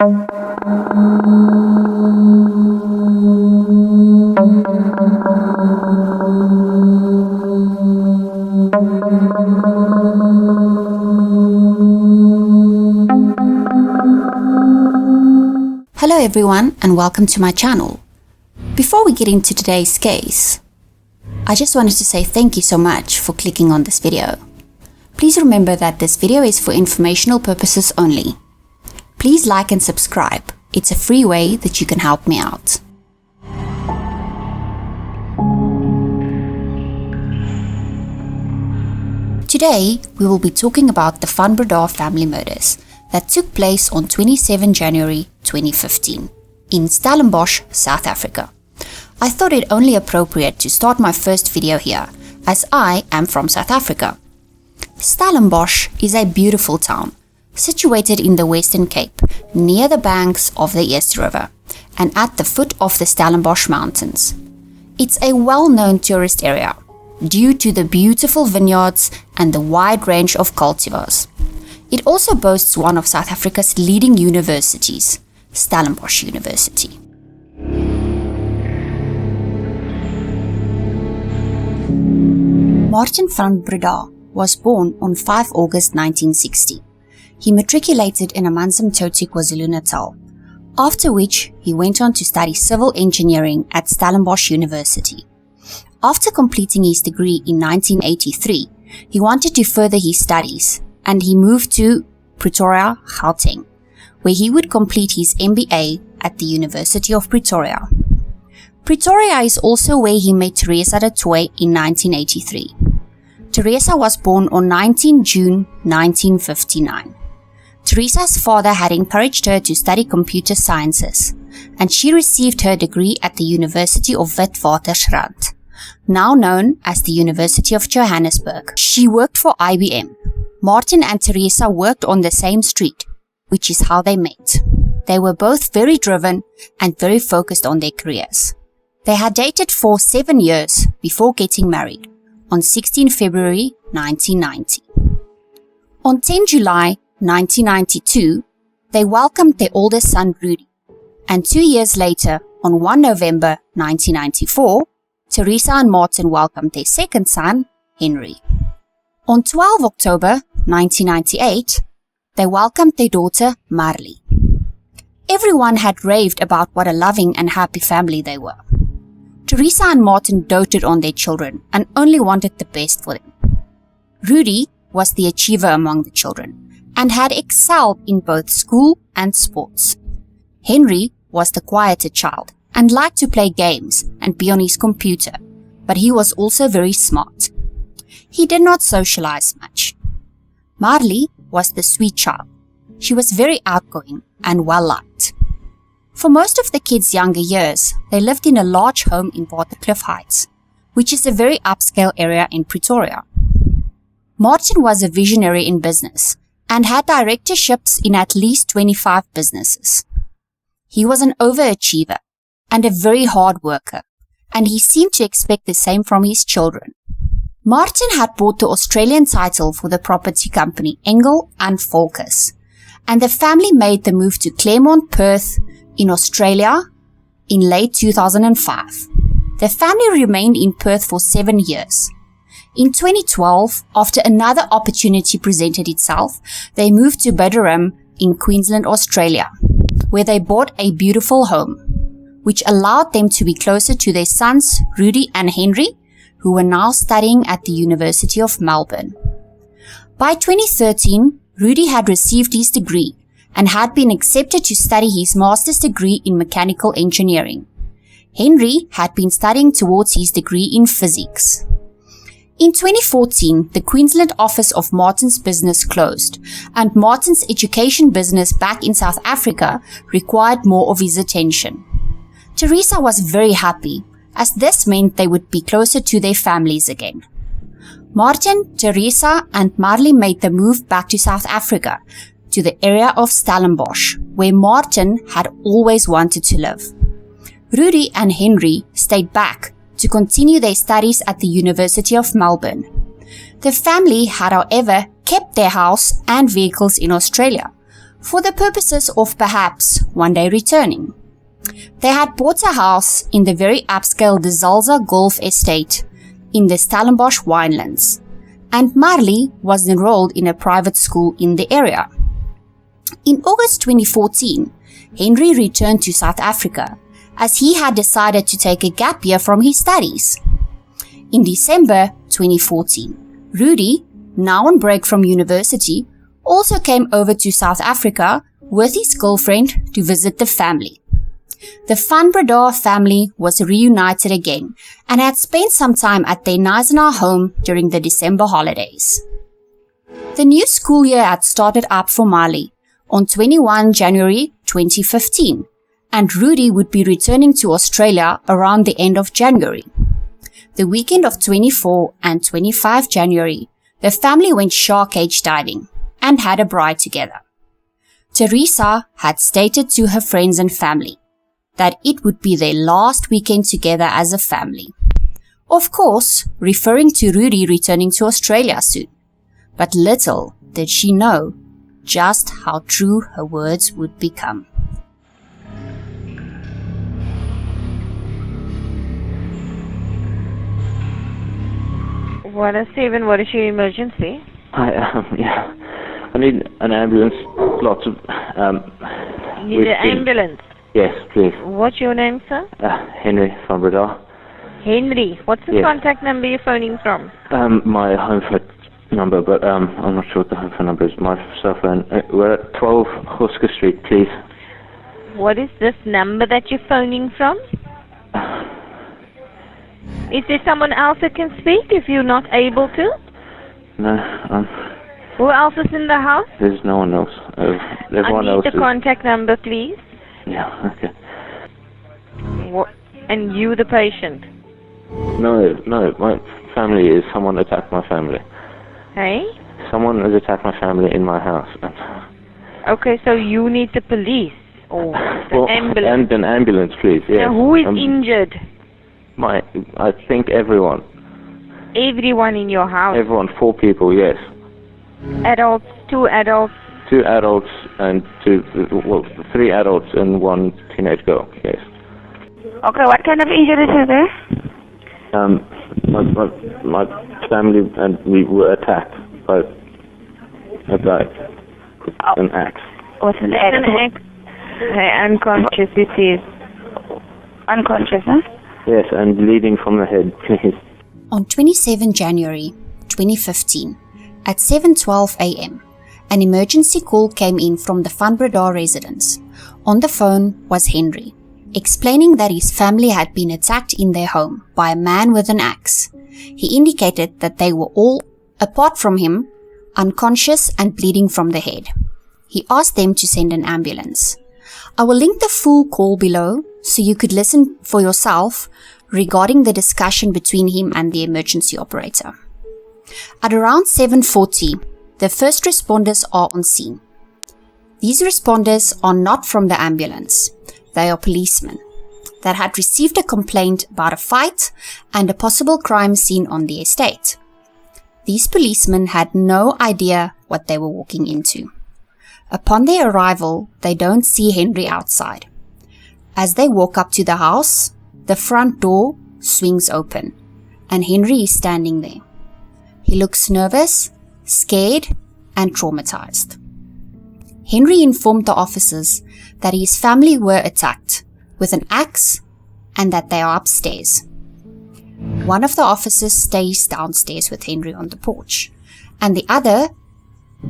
Hello everyone and welcome to my channel. Before we get into today's case, I just wanted to say thank you so much for clicking on this video. Please remember that this video is for informational purposes only. Please like and subscribe. It's a free way that you can help me out. Today, we will be talking about the Van Breda family murders that took place on 27 January 2015 in Stellenbosch, South Africa. I thought it only appropriate to start my first video here, as I am from South Africa. Stellenbosch is a beautiful town, situated in the Western Cape, near the banks of the East River, and at the foot of the Stellenbosch Mountains. It's a well-known tourist area, due to the beautiful vineyards and the wide range of cultivars. It also boasts one of South Africa's leading universities, Stellenbosch University. Martin van Breda was born on 5 August 1960. He matriculated in Amanzimtoti, KwaZulu-Natal, after which he went on to study civil engineering at Stellenbosch University. After completing his degree in 1983, he wanted to further his studies, and he moved to Pretoria, Gauteng, where he would complete his MBA at the University of Pretoria. Pretoria is also where he met Teresa du Toit in 1983. Teresa was born on 19 June 1959. Teresa's father had encouraged her to study computer sciences, and she received her degree at the University of Witwatersrand, now known as the University of Johannesburg. She worked for IBM. Martin and Teresa worked on the same street, which is how they met. They were both very driven and very focused on their careers. They had dated for 7 years before getting married on 16 February 1990. On 10 July 1992, they welcomed their oldest son Rudy, and 2 years later, on 1 November 1994, Teresa and Martin welcomed their second son, Henri. On 12 October 1998, they welcomed their daughter, Marley. Everyone had raved about what a loving and happy family they were. Teresa and Martin doted on their children and only wanted the best for them. Rudy was the achiever among the children and had excelled in both school and sports. Henri was the quieter child and liked to play games and be on his computer, but he was also very smart. He did not socialize much. Marley was the sweet child. She was very outgoing and well-liked. For most of the kids' younger years, they lived in a large home in Waterkloof Heights, which is a very upscale area in Pretoria. Martin was a visionary in business and had directorships in at least 25 businesses. He was an overachiever and a very hard worker, and he seemed to expect the same from his children. Martin had bought the Australian title for the property company Engel and Volkers, and the family made the move to Claremont, Perth, in Australia in late 2005. The family remained in Perth for 7 years. In 2012, after another opportunity presented itself, they moved to Breda in Queensland, Australia, where they bought a beautiful home, which allowed them to be closer to their sons, Rudy and Henri, who were now studying at the University of Melbourne. By 2013, Rudy had received his degree and had been accepted to study his master's degree in mechanical engineering. Henri had been studying towards his degree in physics. In 2014, the Queensland office of Martin's business closed, and Martin's education business back in South Africa required more of his attention. Teresa was very happy, as this meant they would be closer to their families again. Martin, Teresa, and Marley made the move back to South Africa, to the area of Stellenbosch, where Martin had always wanted to live. Rudy and Henri stayed back to continue their studies at the University of Melbourne. The family had, however, kept their house and vehicles in Australia, for the purposes of perhaps one day returning. They had bought a house in the very upscale De Zalza Golf Estate in the Stellenbosch winelands, and Marley was enrolled in a private school in the area. In August 2014, Henri returned to South Africa as he had decided to take a gap year from his studies. In December 2014, Rudy, now on break from university, also came over to South Africa with his girlfriend to visit the family. The Van Breda family was reunited again and had spent some time at their Knysna home during the December holidays. The new school year had started up for Marley on 21 January 2015, and Rudy would be returning to Australia around the end of January. The weekend of 24 and 25 January, the family went shark cage diving and had a bride together. Teresa had stated to her friends and family that it would be their last weekend together as a family. Of course, referring to Rudy returning to Australia soon. But little did she know just how true her words would become. What is Stephen? What is your emergency? I need an ambulance. Lots of You need an ambulance? Yes, please. What's your name, sir? Henri from Breda. Henri. What's the contact number you're phoning from? My home phone number, but I'm not sure what the home phone number is. My cell phone. We're at 12 Husker Street, please. What is this number that you're phoning from? Is there someone else that can speak if you're not able to? No. Who else is in the house? There's no one else. Everyone I else need the contact number, please. Yeah, okay. And you, the patient? No, my family is... Someone attacked my family. Hey? Someone has attacked my family in my house. Okay, so you need the police or the ambulance. And an ambulance, please, yes. Now, who is injured? I think everyone. Everyone in your house? Everyone, 4 people, yes. Adults, 2 adults? 2 adults and 3 adults and 1 teenage girl, yes. Okay, what kind of injuries is there? My family and we were attacked by a guy with an axe. What's an axe? Hey, unconscious, this is. Unconscious, huh? Yes, and bleeding from the head, please. On 27 January 2015, at 7:12 a.m., an emergency call came in from the Van Breda residence. On the phone was Henri, explaining that his family had been attacked in their home by a man with an axe. He indicated that they were all, apart from him, unconscious and bleeding from the head. He asked them to send an ambulance. I will link the full call below so you could listen for yourself regarding the discussion between him and the emergency operator. At around 7:40, the first responders are on scene. These responders are not from the ambulance. They are policemen that had received a complaint about a fight and a possible crime scene on the estate. These policemen had no idea what they were walking into. Upon their arrival, they don't see Henri outside. As they walk up to the house, the front door swings open, and Henri is standing there. He looks nervous, scared, and traumatized. Henri informed the officers that his family were attacked with an axe and that they are upstairs. One of the officers stays downstairs with Henri on the porch, and the other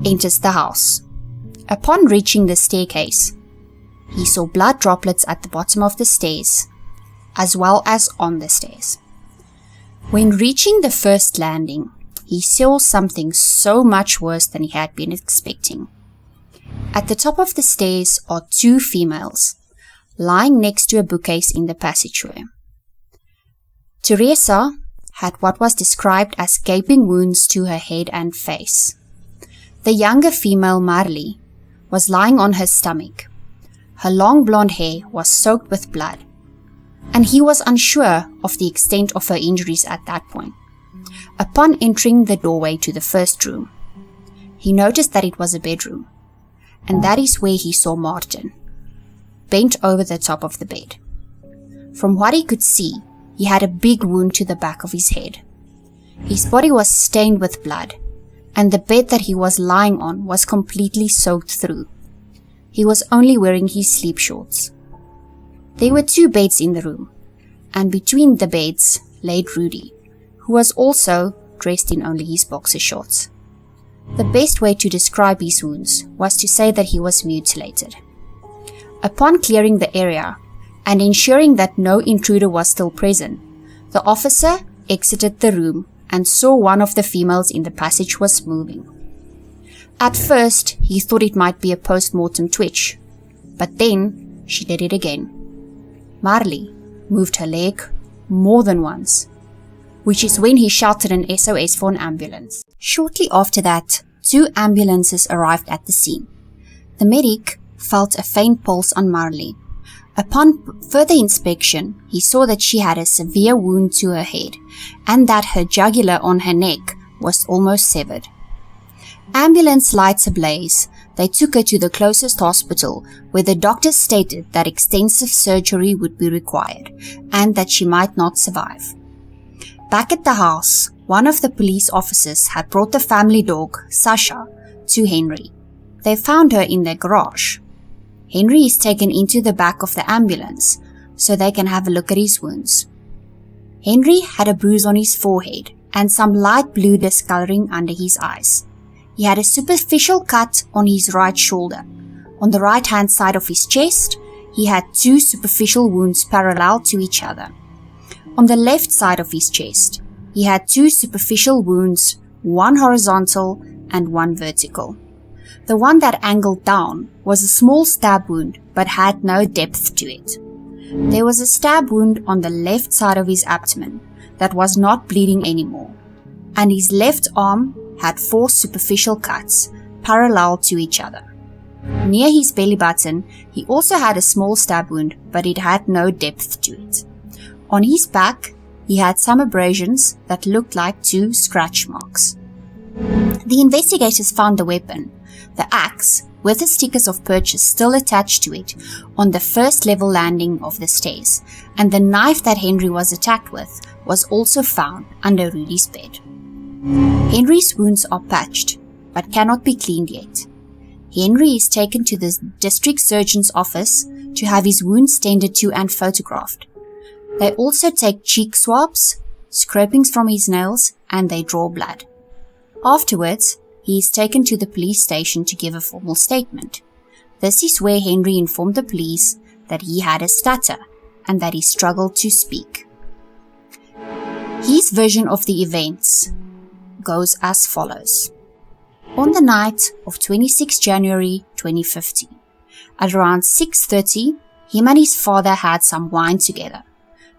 enters the house. Upon reaching the staircase, he saw blood droplets at the bottom of the stairs, as well as on the stairs. When reaching the first landing, he saw something so much worse than he had been expecting. At the top of the stairs are 2 females, lying next to a bookcase in the passageway. Teresa had what was described as gaping wounds to her head and face. The younger female, Marley, was lying on her stomach. Her long blonde hair was soaked with blood, and he was unsure of the extent of her injuries at that point. Upon entering the doorway to the first room, he noticed that it was a bedroom, and that is where he saw Martin, bent over the top of the bed. From what he could see, he had a big wound to the back of his head. His body was stained with blood, and the bed that he was lying on was completely soaked through. He was only wearing his sleep shorts. There were 2 beds in the room, and between the beds laid Rudy, who was also dressed in only his boxer shorts. The best way to describe his wounds was to say that he was mutilated. Upon clearing the area and ensuring that no intruder was still present, the officer exited the room and saw one of the females in the passage was moving. At first, he thought it might be a post-mortem twitch, but then she did it again. Marley moved her leg more than once, which is when he shouted an SOS for an ambulance. Shortly after that, 2 ambulances arrived at the scene. The medic felt a faint pulse on Marley. Upon further inspection, he saw that she had a severe wound to her head and that her jugular on her neck was almost severed. Ambulance lights ablaze, they took her to the closest hospital where the doctors stated that extensive surgery would be required and that she might not survive. Back at the house, one of the police officers had brought the family dog, Sasha, to Henri. They found her in their garage. Henri is taken into the back of the ambulance so they can have a look at his wounds. Henri had a bruise on his forehead and some light blue discoloring under his eyes. He had a superficial cut on his right shoulder. On the right-hand side of his chest, he had 2 superficial wounds parallel to each other. On the left side of his chest, he had 2 superficial wounds, one horizontal and one vertical. The one that angled down was a small stab wound but had no depth to it. There was a stab wound on the left side of his abdomen that was not bleeding anymore, and his left arm had 4 superficial cuts parallel to each other. Near his belly button, he also had a small stab wound, but it had no depth to it. On his back, he had some abrasions that looked like 2 scratch marks. The investigators found the weapon, the axe, with the stickers of purchase still attached to it on the first level landing of the stairs, and the knife that Henri was attacked with was also found under Rudy's bed. Henri's wounds are patched, but cannot be cleaned yet. Henri is taken to the district surgeon's office to have his wounds tended to and photographed. They also take cheek swabs, scrapings from his nails, and they draw blood. Afterwards, he is taken to the police station to give a formal statement. This is where Henri informed the police that he had a stutter and that he struggled to speak. His version of the events goes as follows. On the night of 26 January 2015, at around 6:30, him and his father had some wine together.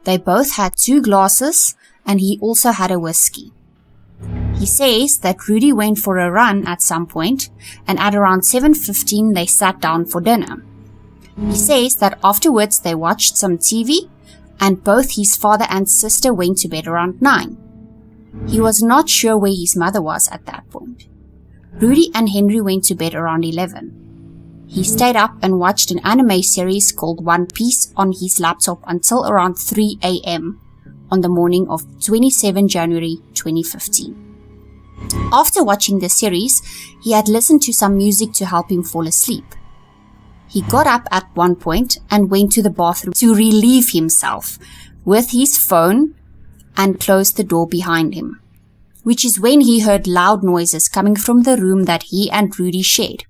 They both had 2 glasses and he also had a whiskey. He says that Rudy went for a run at some point and at around 7:15 they sat down for dinner. He says that afterwards they watched some TV and both his father and sister went to bed around 9. He was not sure where his mother was at that point. Rudy and Henri went to bed around 11. He stayed up and watched an anime series called One Piece on his laptop until around 3 a.m. on the morning of 27 January 2015. After watching the series, he had listened to some music to help him fall asleep. He got up at one point and went to the bathroom to relieve himself with his phone and closed the door behind him, which is when he heard loud noises coming from the room that he and Rudy shared.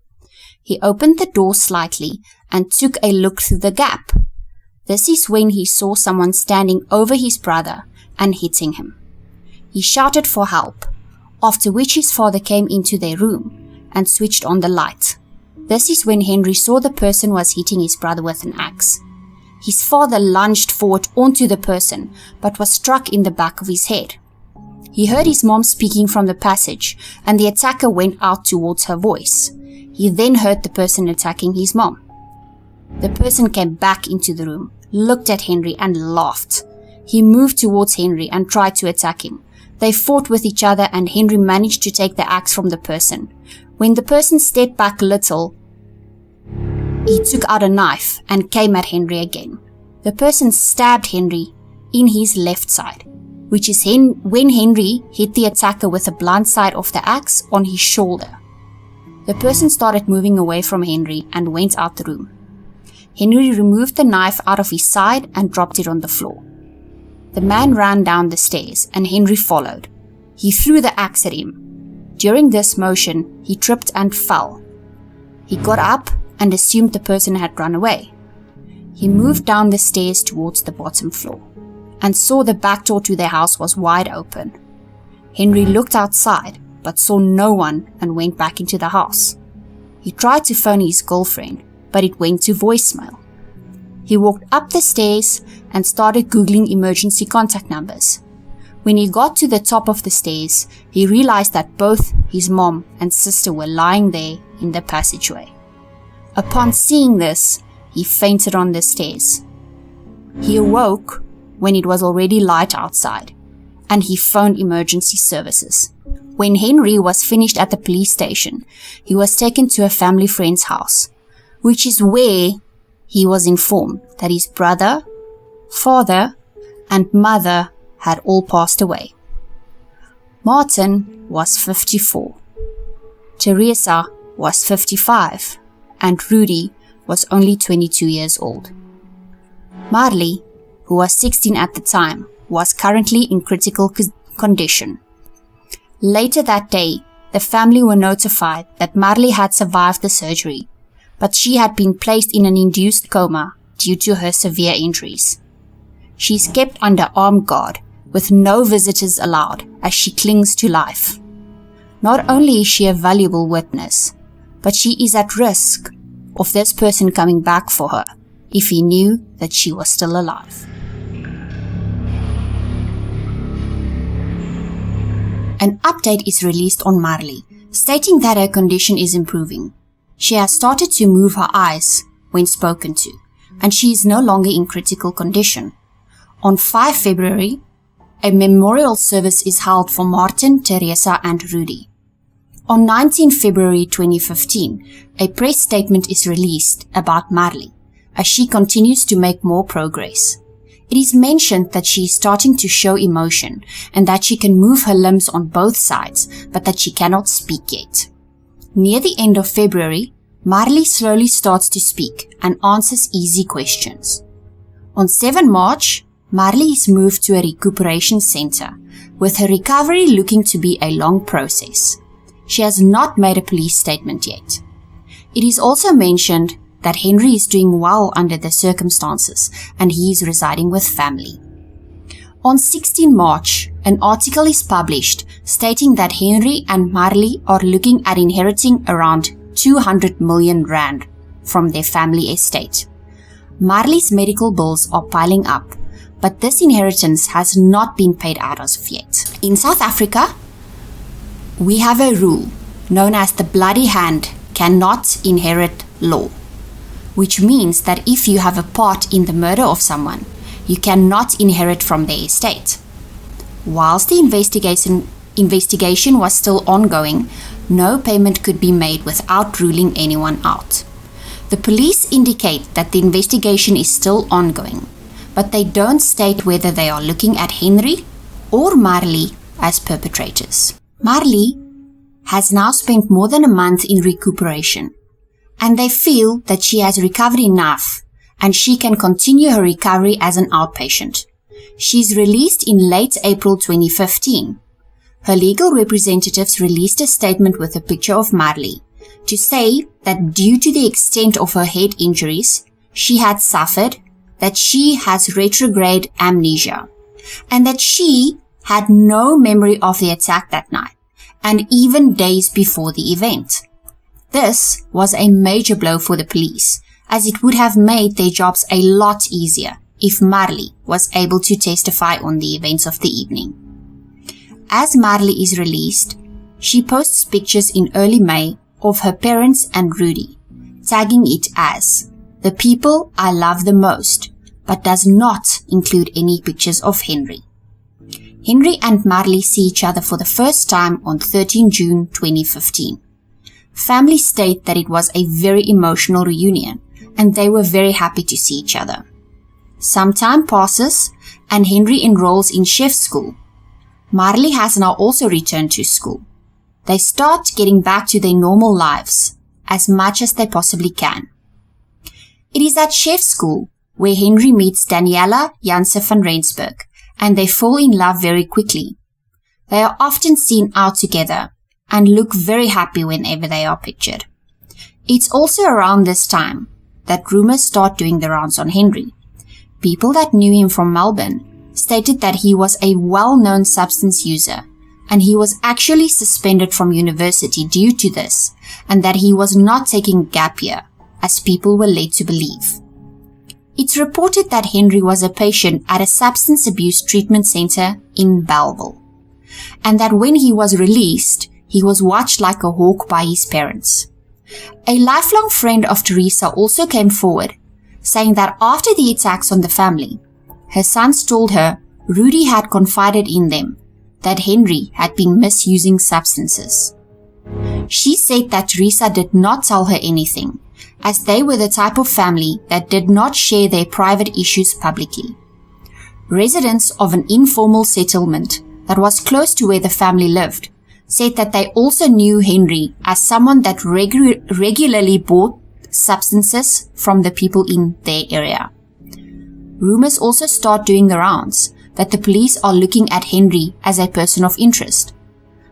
He opened the door slightly and took a look through the gap. This is when he saw someone standing over his brother and hitting him. He shouted for help, after which his father came into their room and switched on the light. This is when Henri saw the person was hitting his brother with an axe. His father lunged forward onto the person, but was struck in the back of his head. He heard his mom speaking from the passage, and the attacker went out towards her voice. He then heard the person attacking his mom. The person came back into the room, looked at Henri and laughed. He moved towards Henri and tried to attack him. They fought with each other and Henri managed to take the axe from the person. When the person stepped back a little, He took out a knife and came at Henri again. The person stabbed Henri in his left side, which is when Henri hit the attacker with the blunt side of the axe on his shoulder. The person started moving away from Henri and went out the room. Henri removed the knife out of his side and dropped it on the floor. The man ran down the stairs and Henri followed. He threw the axe at him. During this motion, he tripped and fell. He got up and assumed the person had run away. He moved down the stairs towards the bottom floor and saw the back door to their house was wide open. Henri looked outside but saw no one and went back into the house. He tried to phone his girlfriend, but it went to voicemail. He walked up the stairs and started Googling emergency contact numbers. When he got to the top of the stairs, he realized that both his mom and sister were lying there in the passageway. Upon seeing this, he fainted on the stairs. He awoke when it was already light outside, and he phoned emergency services. When Henri was finished at the police station, he was taken to a family friend's house, which is where he was informed that his brother, father, and mother had all passed away. Martin was 54. Teresa was 55, and Rudy was only 22 years old. Marley, who was 16 at the time, was currently in critical condition. Later that day, the family were notified that Marley had survived the surgery, but she had been placed in an induced coma due to her severe injuries. She is kept under armed guard, with no visitors allowed as she clings to life. Not only is she a valuable witness, but she is at risk of this person coming back for her if he knew that she was still alive. An update is released on Marley, stating that her condition is improving. She has started to move her eyes when spoken to, and she is no longer in critical condition. On 5 February, a memorial service is held for Martin, Teresa, and Rudy. On 19 February 2015, a press statement is released about Marley, as she continues to make more progress. It is mentioned that she is starting to show emotion and that she can move her limbs on both sides, but that she cannot speak yet. Near the end of February, Marley slowly starts to speak and answers easy questions. On 7 March, Marley is moved to a recuperation center, with her recovery looking to be a long process. She has not made a police statement yet. It is also mentioned that Henri is doing well under the circumstances and he is residing with family. On 16 March, an article is published stating that Henri and Marley are looking at inheriting around 200 million rand from their family estate. Marley's medical bills are piling up, but this inheritance has not been paid out as of yet. In South Africa, we have a rule known as the bloody hand cannot inherit law, which means that if you have a part in the murder of someone, you cannot inherit from their estate. Whilst the investigation was still ongoing, no payment could be made without ruling anyone out. The police indicate that the investigation is still ongoing, but they don't state whether they are looking at Henri or Marley as perpetrators. Marley has now spent more than a month in recuperation, and they feel that she has recovered enough and she can continue her recovery as an outpatient. She is released in late April 2015. Her legal representatives released a statement with a picture of Marley to say that due to the extent of her head injuries she had suffered, that she has retrograde amnesia, and that she had no memory of the attack that night, and even days before the event. This was a major blow for the police, as it would have made their jobs a lot easier if Marley was able to testify on the events of the evening. As Marley is released, she posts pictures in early May of her parents and Rudy, tagging it as "the people I love the most," but does not include any pictures of Henri. Henri and Marley see each other for the first time on 13 June 2015. Family state that it was a very emotional reunion, and they were very happy to see each other. Some time passes, and Henri enrolls in chef school. Marley has now also returned to school. They start getting back to their normal lives as much as they possibly can. It is at chef school where Henri meets Daniela Janse van Rensburg, and they fall in love very quickly. They are often seen out together and look very happy whenever they are pictured. It's also around this time that rumors start doing the rounds on Henri. People that knew him from Melbourne stated that he was a well-known substance user, and he was actually suspended from university due to this, and that he was not taking gap year, as people were led to believe. It's reported that Henri was a patient at a substance abuse treatment center in Belleville, and that when he was released, he was watched like a hawk by his parents. A lifelong friend of Teresa also came forward, saying that after the attacks on the family, her sons told her Rudy had confided in them that Henri had been misusing substances. She said that Teresa did not tell her anything, as they were the type of family that did not share their private issues publicly. Residents of an informal settlement that was close to where the family lived said that they also knew Henri as someone that regularly bought substances from the people in their area. Rumors also start doing the rounds that the police are looking at Henri as a person of interest.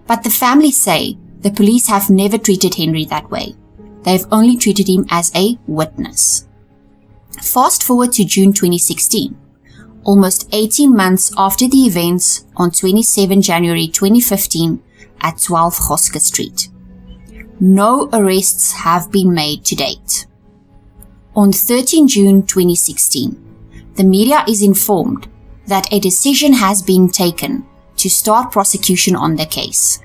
But the family say the police have never treated Henri that way. They've only treated him as a witness. Fast forward to June 2016, almost 18 months after the events on 27 January 2015 at 12 Goske Street. No arrests have been made to date. On 13 June 2016, the media is informed that a decision has been taken to start prosecution on the case.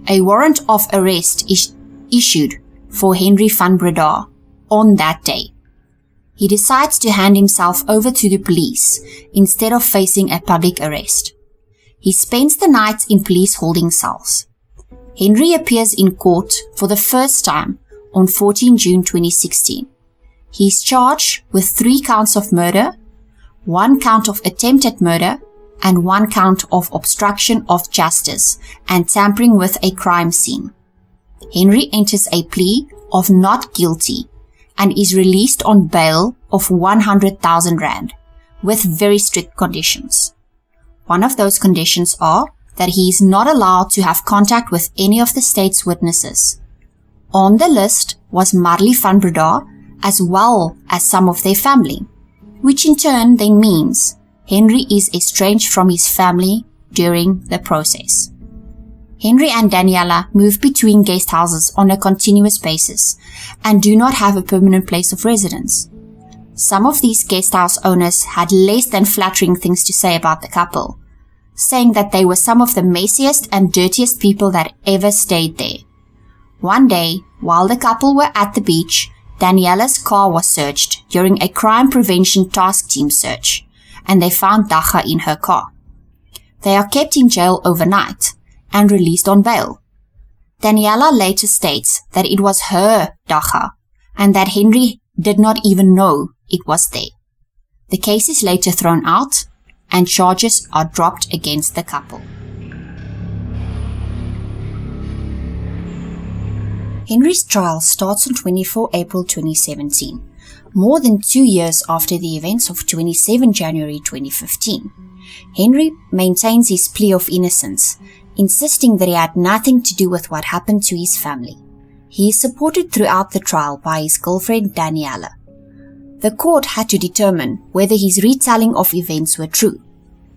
A warrant of arrest is issued for Henri van Breda on that day. He decides to hand himself over to the police instead of facing a public arrest. He spends the night in police holding cells. Henri appears in court for the first time on 14 June 2016. He is charged with 3 counts of murder, 1 count of attempted murder, and 1 count of obstruction of justice and tampering with a crime scene. Henri enters a plea of not guilty and is released on bail of 100,000 rand with very strict conditions. One of those conditions are that he is not allowed to have contact with any of the state's witnesses. On the list was Marley van Breda as well as some of their family, which in turn then means Henri is estranged from his family during the process. Henri and Daniela move between guest houses on a continuous basis and do not have a permanent place of residence. Some of these guest house owners had less than flattering things to say about the couple, saying that they were some of the messiest and dirtiest people that ever stayed there. One day, while the couple were at the beach, Daniela's car was searched during a crime prevention task team search, and they found dagga in her car. They are kept in jail overnight and released on bail. Daniela later states that it was her dagga and that Henri did not even know it was there. The case is later thrown out and charges are dropped against the couple. Henri's trial starts on 24 April 2017, more than 2 years after the events of 27 January 2015. Henri maintains his plea of innocence, insisting that he had nothing to do with what happened to his family. He is supported throughout the trial by his girlfriend Daniela. The court had to determine whether his retelling of events were true.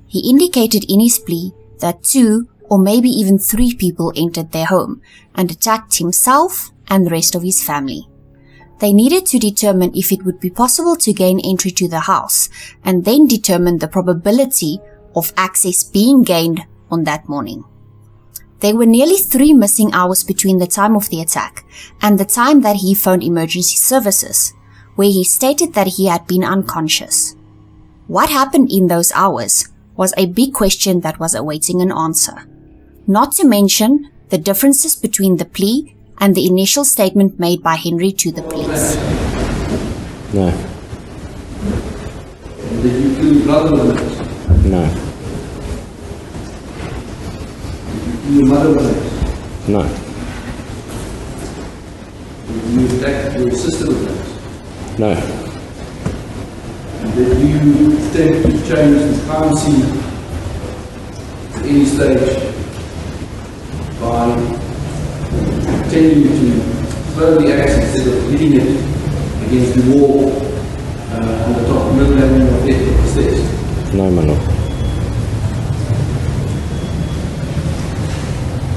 He indicated in his plea that 2 or maybe even 3 people entered their home and attacked himself and the rest of his family. They needed to determine if it would be possible to gain entry to the house and then determine the probability of access being gained on that morning. There were nearly 3 missing hours between the time of the attack and the time that he phoned emergency services, where he stated that he had been unconscious. What happened in those hours was a big question that was awaiting an answer. Not to mention the differences between the plea and the initial statement made by Henri to the police. No. Did you kill your brother with an axe? No. Did you kill your mother with an axe? No. Did you attack your sister with an axe? No. Did you attempt to change the crime scene at any stage by intending to throw the axe instead of hitting it against the wall on the top middle landing of the stairs? No, my lord.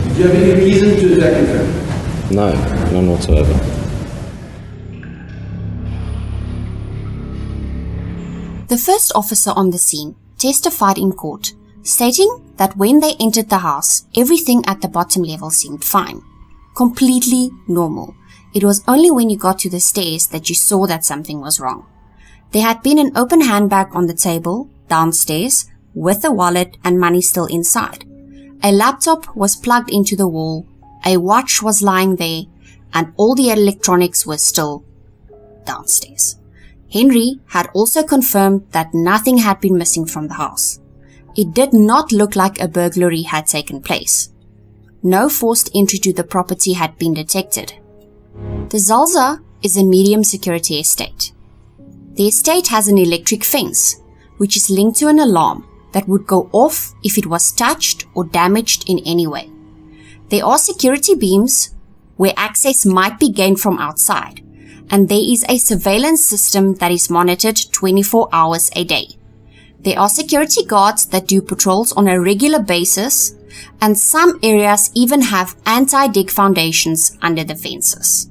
Did you have any reason to attack your family? No, none whatsoever. The first officer on the scene testified in court, stating that when they entered the house, everything at the bottom level seemed fine. Completely normal. It was only when you got to the stairs that you saw that something was wrong. There had been an open handbag on the table, downstairs, with a wallet and money still inside. A laptop was plugged into the wall, a watch was lying there, and all the electronics were still downstairs. Henri had also confirmed that nothing had been missing from the house. It did not look like a burglary had taken place. No forced entry to the property had been detected. The Zalza is a medium security estate. The estate has an electric fence, which is linked to an alarm that would go off if it was touched or damaged in any way. There are security beams where access might be gained from outside, and there is a surveillance system that is monitored 24 hours a day. There are security guards that do patrols on a regular basis, and some areas even have anti-dig foundations under the fences.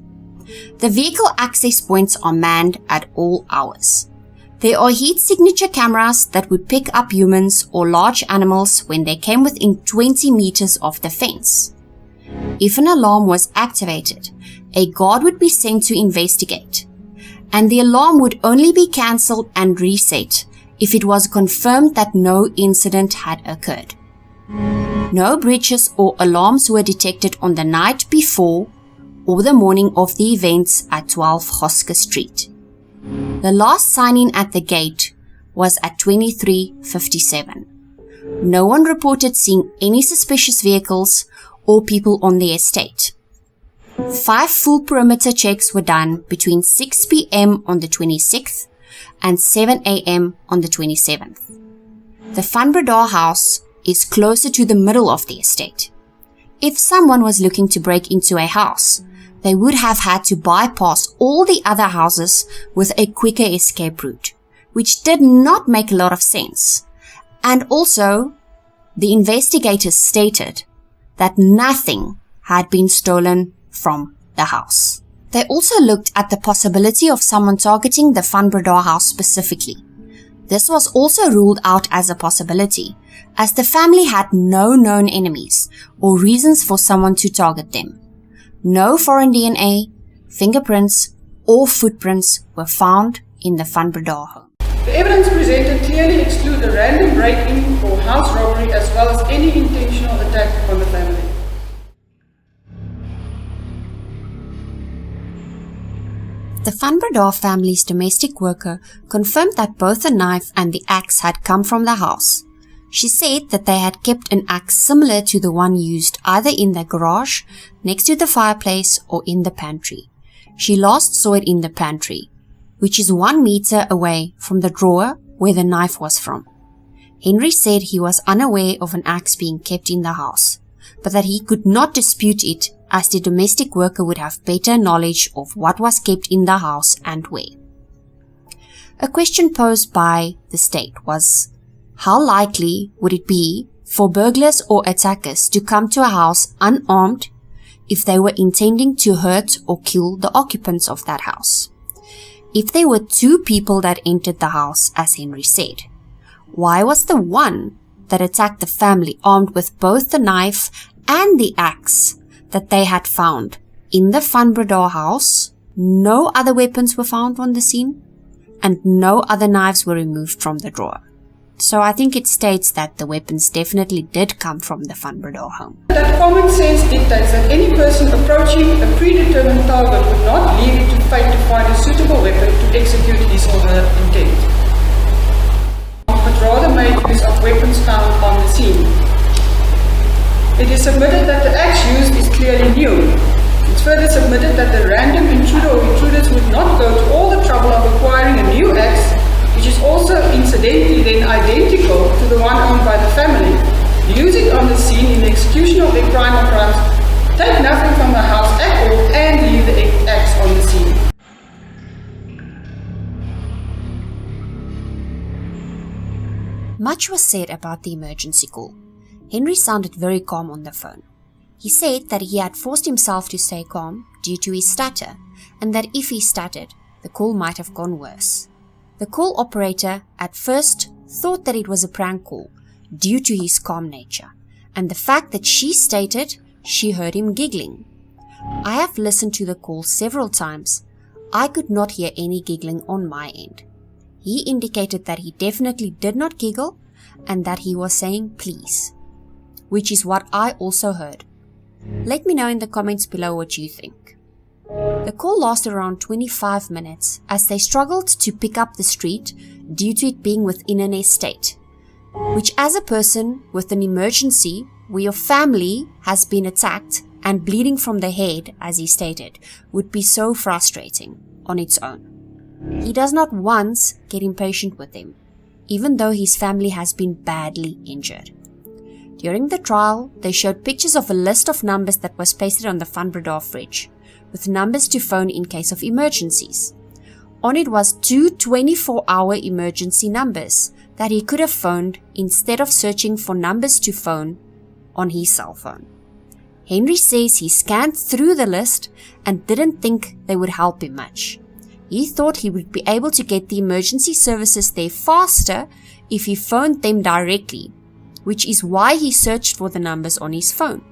The vehicle access points are manned at all hours. There are heat signature cameras that would pick up humans or large animals when they came within 20 meters of the fence. If an alarm was activated, a guard would be sent to investigate, and the alarm would only be cancelled and reset if it was confirmed that no incident had occurred. No breaches or alarms were detected on the night before or the morning of the events at 12 Hoske Street. The last sign-in at the gate was at 23:57. No one reported seeing any suspicious vehicles or people on the estate. 5 full perimeter checks were done between 6 p.m. on the 26th and 7 a.m. on the 27th. The Van Breda house is closer to the middle of the estate. If someone was looking to break into a house, they would have had to bypass all the other houses with a quicker escape route, which did not make a lot of sense. And also, the investigators stated that nothing had been stolen from the house. They also looked at the possibility of someone targeting the Van Breda house specifically. This was also ruled out as a possibility, as the family had no known enemies or reasons for someone to target them. No foreign DNA, fingerprints, or footprints were found in the Van Breda home. The evidence presented clearly excludes a random break-in or house robbery as well as any intentional attack on the family. The Van Breda family's domestic worker confirmed that both the knife and the axe had come from the house. She said that they had kept an axe similar to the one used either in the garage, next to the fireplace, or in the pantry. She last saw it in the pantry, which is 1 meter away from the drawer where the knife was from. Henri said he was unaware of an axe being kept in the house, but that he could not dispute it as the domestic worker would have better knowledge of what was kept in the house and where. A question posed by the state was, how likely would it be for burglars or attackers to come to a house unarmed if they were intending to hurt or kill the occupants of that house? If there were 2 people that entered the house, as Henri said, why was the one that attacked the family armed with both the knife and the axe that they had found in the Van Breda house? No other weapons were found on the scene, and no other knives were removed from the drawer. So I think it states that the weapons definitely did come from the Van Breda home. That common sense dictates that any person approaching a predetermined target would not leave it to fate to find a suitable weapon to execute his or her intent, but rather made use of weapons found on the scene. It is submitted that the axe used is clearly new. It's further submitted that the random intruder or intruders would not go to all the trouble of acquiring a new axe, which is also incidentally then identical to the one owned by the family, use it on the scene in the execution of their crime or crimes, take nothing from the house at all, and leave the axe on the scene. Much was said about the emergency call. Henri sounded very calm on the phone. He said that he had forced himself to stay calm due to his stutter, and that if he stuttered, the call might have gone worse. The call operator at first thought that it was a prank call due to his calm nature, and the fact that she stated she heard him giggling. I have listened to the call several times. I could not hear any giggling on my end. He indicated that he definitely did not giggle and that he was saying please, which is what I also heard. Let me know in the comments below what you think. The call lasted around 25 minutes as they struggled to pick up the street due to it being within an estate, which as a person with an emergency where your family has been attacked and bleeding from the head, as he stated, would be so frustrating on its own. He does not once get impatient with them, even though his family has been badly injured. During the trial, they showed pictures of a list of numbers that was pasted on the Van Breda fridge, with numbers to phone in case of emergencies. On it was 2 24-hour emergency numbers that he could have phoned instead of searching for numbers to phone on his cell phone. Henri says he scanned through the list and didn't think they would help him much. He thought he would be able to get the emergency services there faster if he phoned them directly, which is why he searched for the numbers on his phone.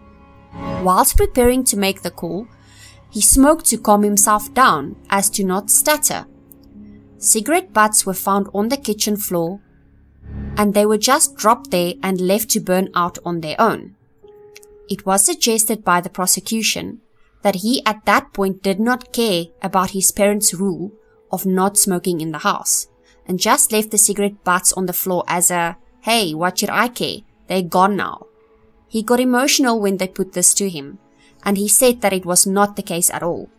Whilst preparing to make the call, he smoked to calm himself down as to not stutter. Cigarette butts were found on the kitchen floor, and they were just dropped there and left to burn out on their own. It was suggested by the prosecution that he at that point did not care about his parents' rule of not smoking in the house, and just left the cigarette butts on the floor as a, hey, what should I care? They're gone now. He got emotional when they put this to him, and he said that it was not the case at all.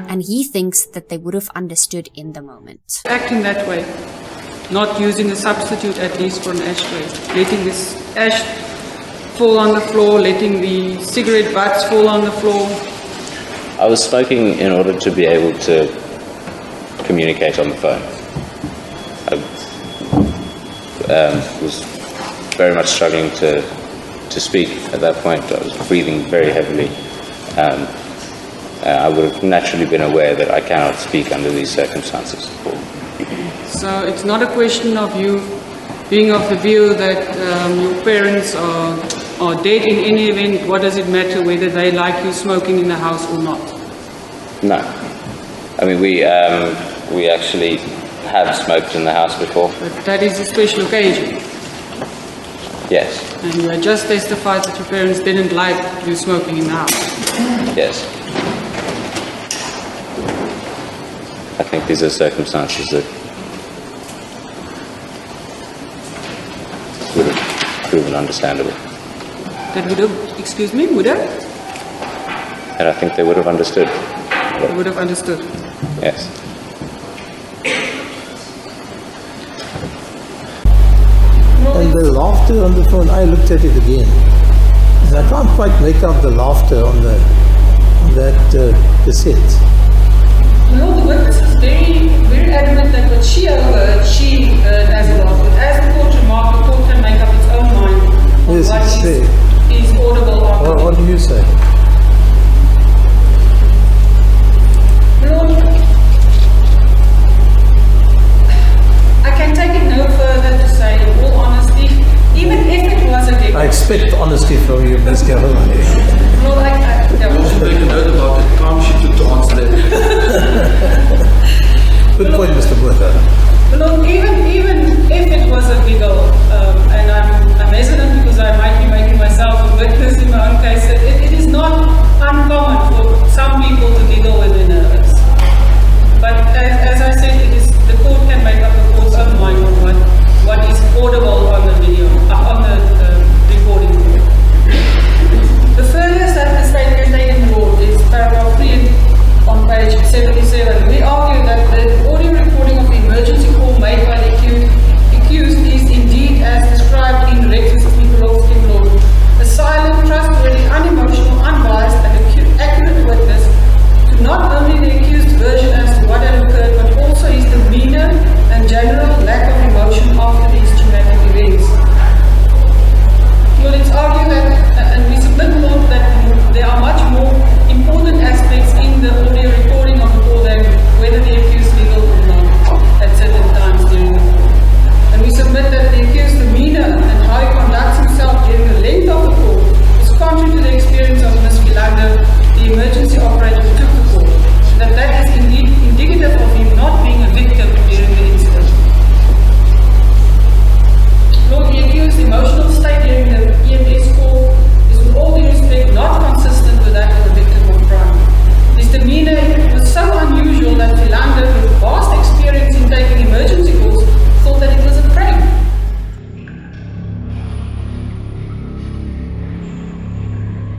And he thinks that they would have understood in the moment. Acting that way, not using a substitute at least for an ashtray, letting this ash fall on the floor, letting the cigarette butts fall on the floor. I was smoking in order to be able to communicate on the phone. I was very much struggling to speak at that point. I was breathing very heavily. I would have naturally been aware that I cannot speak under these circumstances. So it's not a question of you being of the view that your parents are dead in any event. What does it matter whether they like you smoking in the house or not? No. I mean, we actually have smoked in the house before. But that is a special occasion. Yes. And you had just testified that your parents didn't like you smoking in the house. Yes. I think these are circumstances that would have proven understandable. That would have, excuse me, would have? And I think they would have understood. They would have understood. Yes. And the laughter on the phone, I looked at it again. And I can't quite make out the laughter on that cassette. No, the witness is very adamant that what she overheard, she heard as a laugh. But as the court remarked, the court can make up its own mind on Yes, what it's is audible or What do you say? Lord, I can take it no further to say, in all honesty, even if it was a giggle. I expect honesty from you, Ms. Caroline. Lord, You also make a note about the time she took to answer that. Good point, Mr. Breda. Lord, even if it was a giggle,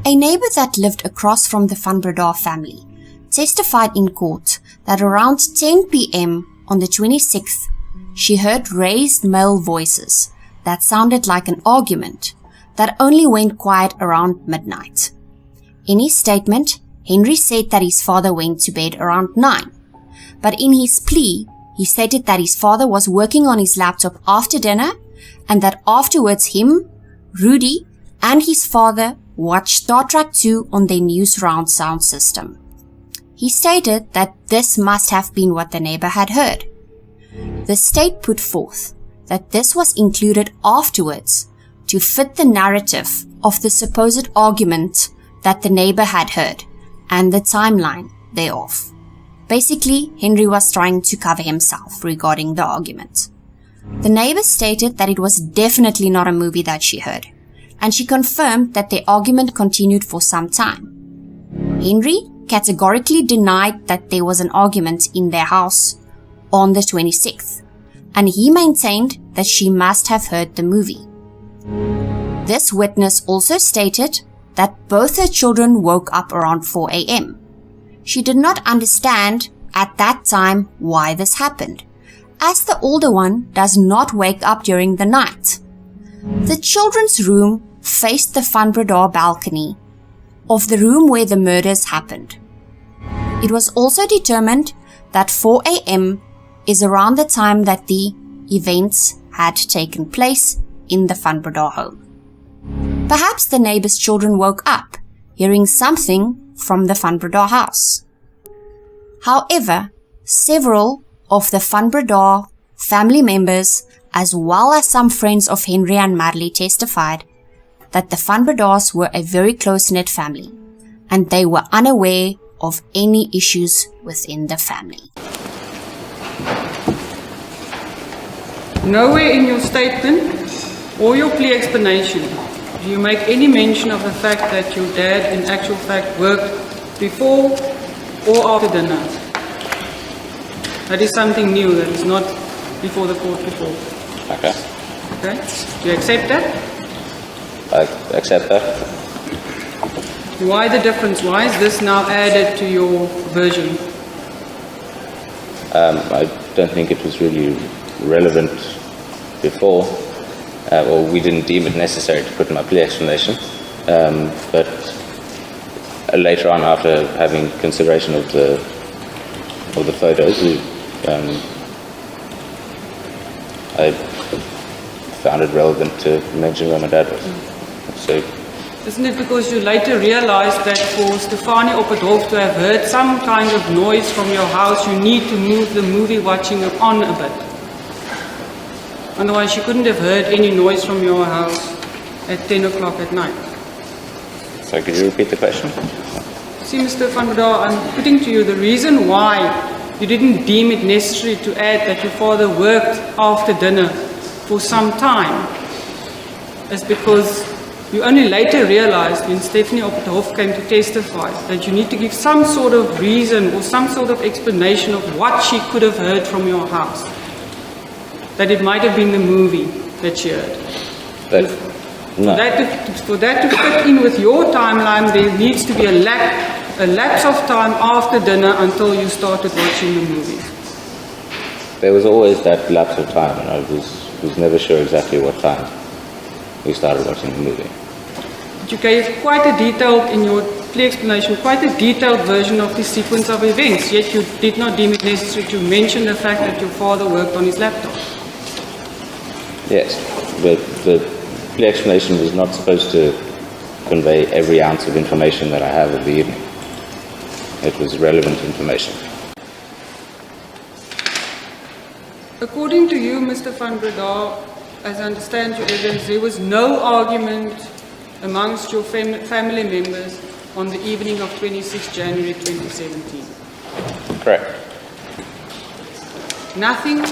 A neighbor that lived across from the Van Breda family testified in court that around 10 p.m. on the 26th, she heard raised male voices that sounded like an argument that only went quiet around midnight. In his statement, Henri said that his father went to bed around 9, but in his plea, he stated that his father was working on his laptop after dinner and that afterwards him, Rudy, and his father watched Star Trek 2 on their new surround sound system. He stated that this must have been what the neighbor had heard. The state put forth that this was included afterwards to fit the narrative of the supposed argument that the neighbor had heard and the timeline thereof. Basically, Henri was trying to cover himself regarding the argument. The neighbor stated that it was definitely not a movie that she heard, and she confirmed that their argument continued for some time. Henri categorically denied that there was an argument in their house on the 26th, and he maintained that she must have heard the movie. This witness also stated that both her children woke up around 4 a.m. She did not understand at that time why this happened, as the older one does not wake up during the night. The children's room faced the Van Breda balcony of the room where the murders happened. It was also determined that 4 a.m. is around the time that the events had taken place in the Van Breda home. Perhaps the neighbor's children woke up, hearing something from the Van Breda house. However, several of the Van Breda family members, as well as some friends of Henri and Marley, testified that the Van Bredas were a very close-knit family, and they were unaware of any issues within the family. Nowhere in your statement or your plea explanation do you make any mention of the fact that your dad in actual fact worked before or after dinner. That is something new, that is not before the court before. Okay. Okay? Do you accept that? I accept that. Why the difference? Why is this now added to your version? I don't think it was really relevant before, or we didn't deem it necessary to put in my plea explanation. But later on, after having consideration of the photos, I found it relevant to mention where my dad was. So, isn't it because you later realized that for Stefanie op het Hof to have heard some kind of noise from your house, you need to move the movie watching on a bit? Otherwise, you couldn't have heard any noise from your house at 10 o'clock at night. So could you repeat the question? See, Mr. Van Breda, I'm putting to you the reason why you didn't deem it necessary to add that your father worked after dinner for some time is because you only later realized when Stefanie op het Hof came to testify that you need to give some sort of reason or some sort of explanation of what she could have heard from your house. That it might have been the movie that she heard. But, no. For that to fit in with your timeline, there needs to be a lapse of time after dinner until you started watching the movie. There was always that lapse of time, and I was never sure exactly what time we started watching the movie. But you gave quite a detailed, in your plea explanation, quite a detailed version of the sequence of events, yet you did not deem it necessary to mention the fact that your father worked on his laptop. Yes, but the plea explanation was not supposed to convey every ounce of information that I have of the evening. It was relevant information. According to you, Mr. Van Breda, as I understand your evidence, there was no argument amongst your family members on the evening of 26 January 2017. Correct. Nothing,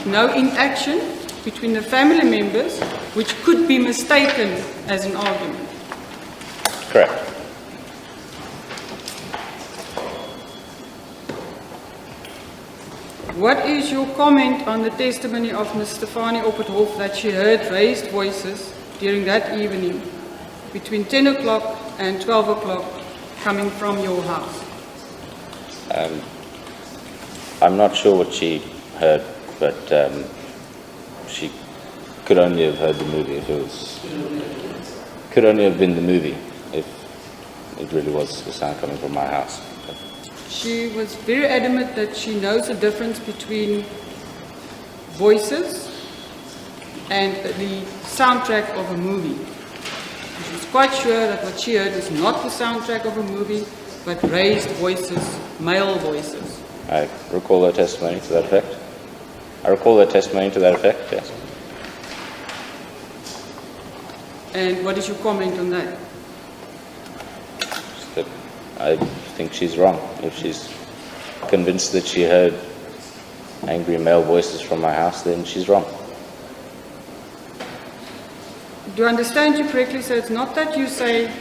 no interaction between the family members which could be mistaken as an argument. Correct. What is your comment on the testimony of Ms. Stefanie op het Hof that she heard raised voices during that evening between 10 o'clock and 12 o'clock coming from your house? I'm not sure what she heard, but she could only have heard the movie if it was. Could only have been the movie if it really was the sound coming from my house. She was very adamant that she knows the difference between voices and the soundtrack of a movie. She was quite sure that what she heard is not the soundtrack of a movie, but raised voices, male voices. I recall her testimony to that effect. Yes. And what is your comment on that? But I think she's wrong. If she's convinced that she heard angry male voices from my house, then she's wrong. Do I understand you correctly? So it's not that you say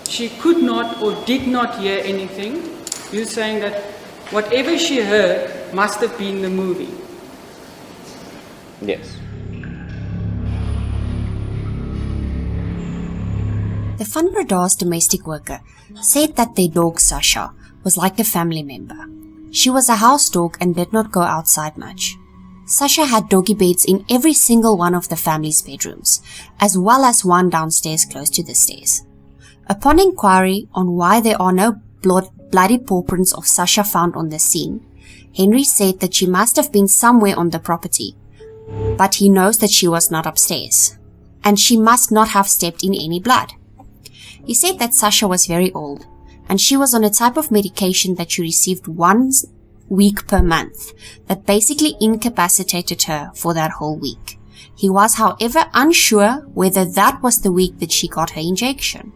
she could not or did not hear anything. You're saying that whatever she heard must have been the movie. Yes. The Van Breda's domestic worker said that their dog Sasha was like a family member. She was a house dog and did not go outside much. Sasha had doggy beds in every single one of the family's bedrooms, as well as one downstairs close to the stairs. Upon inquiry on why there are no bloody paw prints of Sasha found on the scene, Henri said that she must have been somewhere on the property, but he knows that she was not upstairs, and she must not have stepped in any blood. He said that Sasha was very old, and she was on a type of medication that she received 1 week per month that basically incapacitated her for that whole week. He was, however, unsure whether that was the week that she got her injection.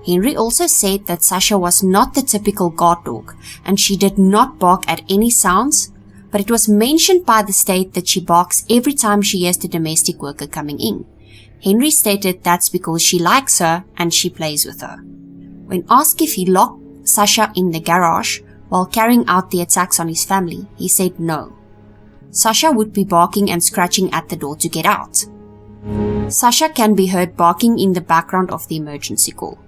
Henri also said that Sasha was not the typical guard dog, and she did not bark at any sounds, but it was mentioned by the state that she barks every time she hears the domestic worker coming in. Henri stated that's because she likes her and she plays with her. When asked if he locked Sasha in the garage while carrying out the attacks on his family, he said no. Sasha would be barking and scratching at the door to get out. Sasha can be heard barking in the background of the emergency call.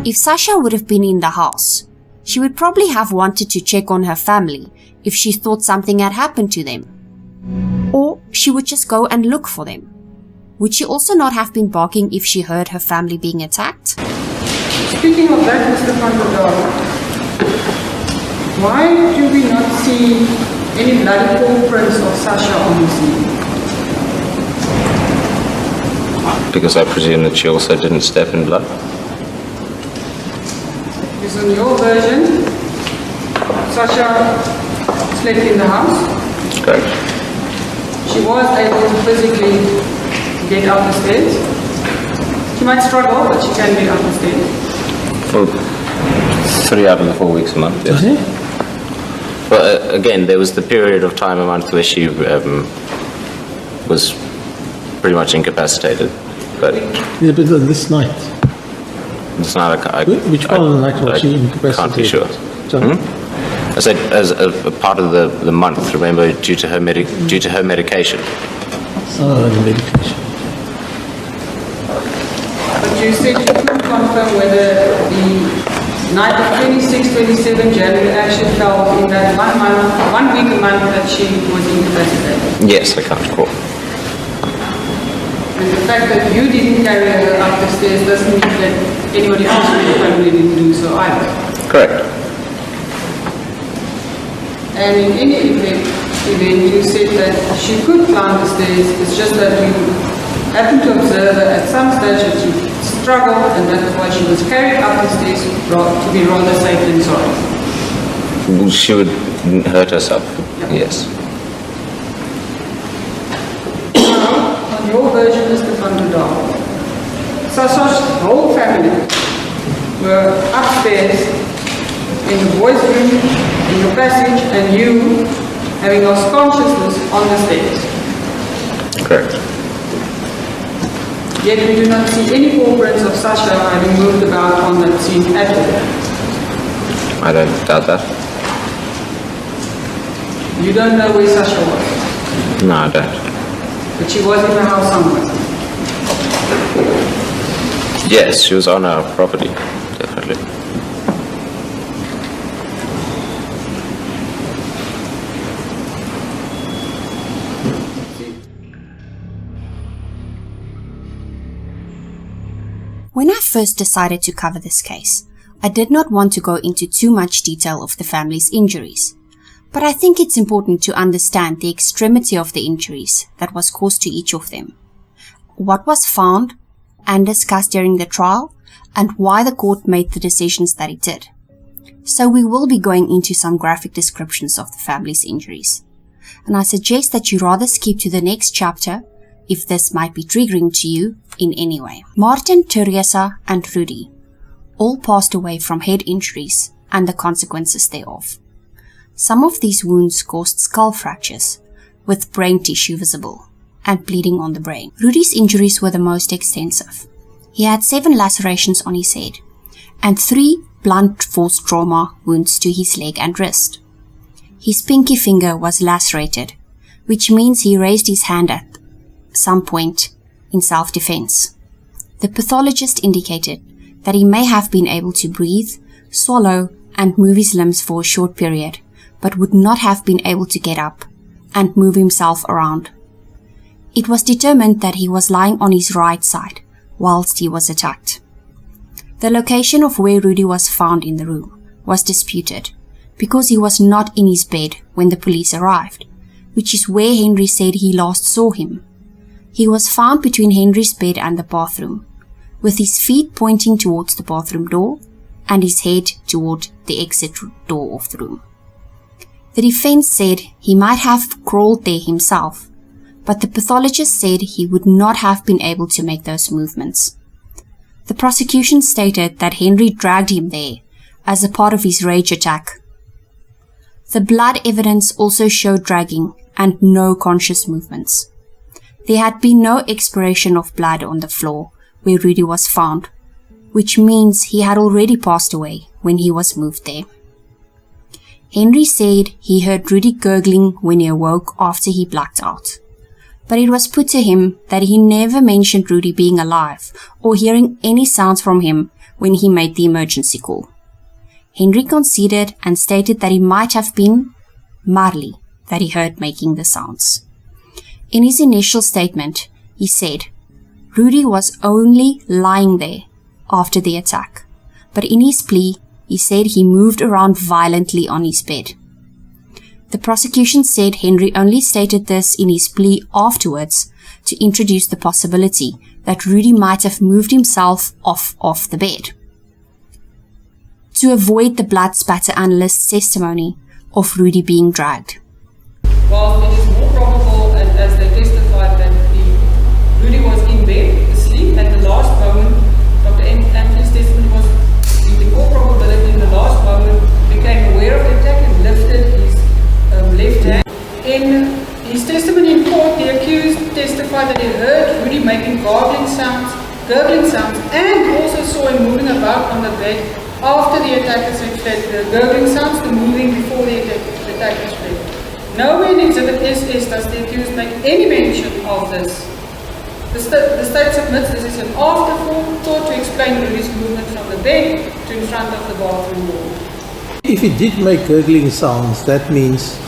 If Sasha would have been in the house, she would probably have wanted to check on her family if she thought something had happened to them. Or she would just go and look for them. Would she also not have been barking if she heard her family being attacked? Speaking of that, Mr. Van der Daal, why do we not see any bloody paw prints of Sasha on the scene? Because I presume that she also didn't step in blood. Because in your version, Sasha slept in the house. Correct. She was able to physically get out the stairs. She might struggle, but she can get out the stairs. Well, 3 out of the 4 weeks a month, yes. Well, again, there was the period of time a month where she was pretty much incapacitated. But Yeah, but on this night. it's not Which part of the night was she incapacitated? Can't be sure. So, I said as a part of the month, remember, due to her medication. Oh, the medication. But you said you couldn't confirm whether the night of 26, 27 January actually fell in that 1 week a month that she was incapacitated. Yes, I can't recall. And the fact that you didn't carry her up the stairs doesn't mean that anybody else in the family didn't do so either. Correct. And in any event, you said that she could climb the stairs, it's just that you happened to observe her at some stage that she struggled, and that's why she was carried up the stairs to be rather safe than sorry. She would hurt herself, yes. Now, on your version, Mr. Van der Daal, Sasha's whole family were upstairs in the boys' room, in the passage, and you having lost consciousness on the stairs. Correct. Yet we do not see any paw prints of Sasha having moved about on that scene at all. I don't doubt that. You don't know where Sasha was, No, I don't. but she was in the house somewhere. Yes, she was on our property, definitely. When I first decided to cover this case, I did not want to go into too much detail of the family's injuries, but I think it's important to understand the extremity of the injuries that was caused to each of them, what was found and discussed during the trial, and why the court made the decisions that it did. So we will be going into some graphic descriptions of the family's injuries, and I suggest that you rather skip to the next chapter if this might be triggering to you in any way. Martin, Teresa, and Rudy all passed away from head injuries and the consequences thereof. Some of these wounds caused skull fractures, with brain tissue visible, and bleeding on the brain. Rudy's injuries were the most extensive. He had 7 lacerations on his head, and 3 blunt force trauma wounds to his leg and wrist. His pinky finger was lacerated, which means he raised his hand at some point in self-defense. The pathologist indicated that he may have been able to breathe, swallow, and move his limbs for a short period, but would not have been able to get up and move himself around. It was determined that he was lying on his right side whilst he was attacked. The location of where Rudy was found in the room was disputed because he was not in his bed when the police arrived, which is where Henri said he last saw him. He was found between Henri's bed and the bathroom, with his feet pointing towards the bathroom door and his head toward the exit door of the room. The defense said he might have crawled there himself, but the pathologist said he would not have been able to make those movements. The prosecution stated that Henri dragged him there as a part of his rage attack. The blood evidence also showed dragging and no conscious movements. There had been no expiration of blood on the floor where Rudy was found, which means he had already passed away when he was moved there. Henri said he heard Rudy gurgling when he awoke after he blacked out, but it was put to him that he never mentioned Rudy being alive or hearing any sounds from him when he made the emergency call. Henri conceded and stated that it might have been Marley that he heard making the sounds. In his initial statement, he said Rudy was only lying there after the attack, but in his plea, he said he moved around violently on his bed. The prosecution said Henri only stated this in his plea afterwards to introduce the possibility that Rudy might have moved himself off the bed, to avoid the blood spatter analyst's testimony of Rudy being dragged. While it is more probable, and as they testified, that Rudy was in bed, asleep, at the last moment, Dr. Anthony's testimony was in all probability in the last moment became aware of the attack and lifted his left hand. In his testimony in court, the accused testified that he heard Rudy making gurgling sounds, and also saw him moving about on the bed after the attackers had fled. The gurgling sounds were moving before the attackers fled. Nowhere in Exhibit SS does the accused make any mention of this. The state submits this is an afterthought to explain Rudy's movement from the bed to in front of the bathroom door. If he did make gurgling sounds, that means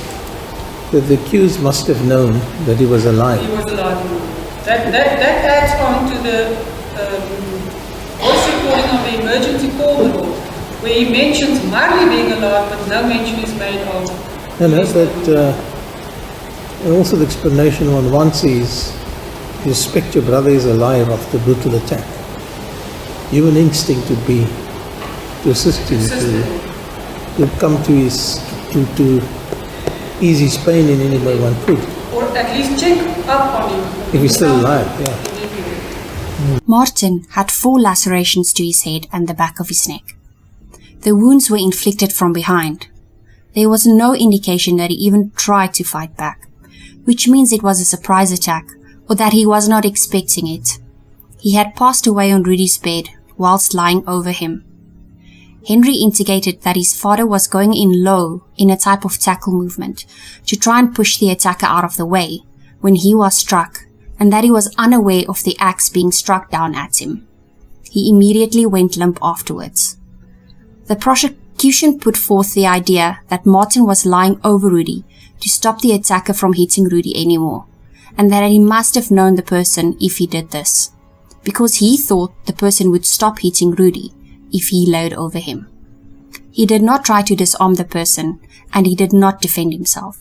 that the accused must have known that he was alive. He was alive. That adds on to the voice recording of the emergency call report, where he mentions Marley being alive, but no mention is made of. And also the explanation one wants is, you suspect your brother is alive after brutal attack. You have an instinct would be to assist him, to come to ease his pain in any way one could. Or at least check up on him. If he's still alive, yeah. Martin had 4 lacerations to his head and the back of his neck. The wounds were inflicted from behind. There was no indication that he even tried to fight back, which means it was a surprise attack or that he was not expecting it. He had passed away on Rudy's bed whilst lying over him. Henri indicated that his father was going in low in a type of tackle movement to try and push the attacker out of the way when he was struck, and that he was unaware of the axe being struck down at him. he immediately went limp afterwards. The prosecution put forth the idea that Martin was lying over Rudy to stop the attacker from hitting Rudy anymore, and that he must have known the person if he did this, because he thought the person would stop hitting Rudy if he laid over him. He did not try to disarm the person, and he did not defend himself.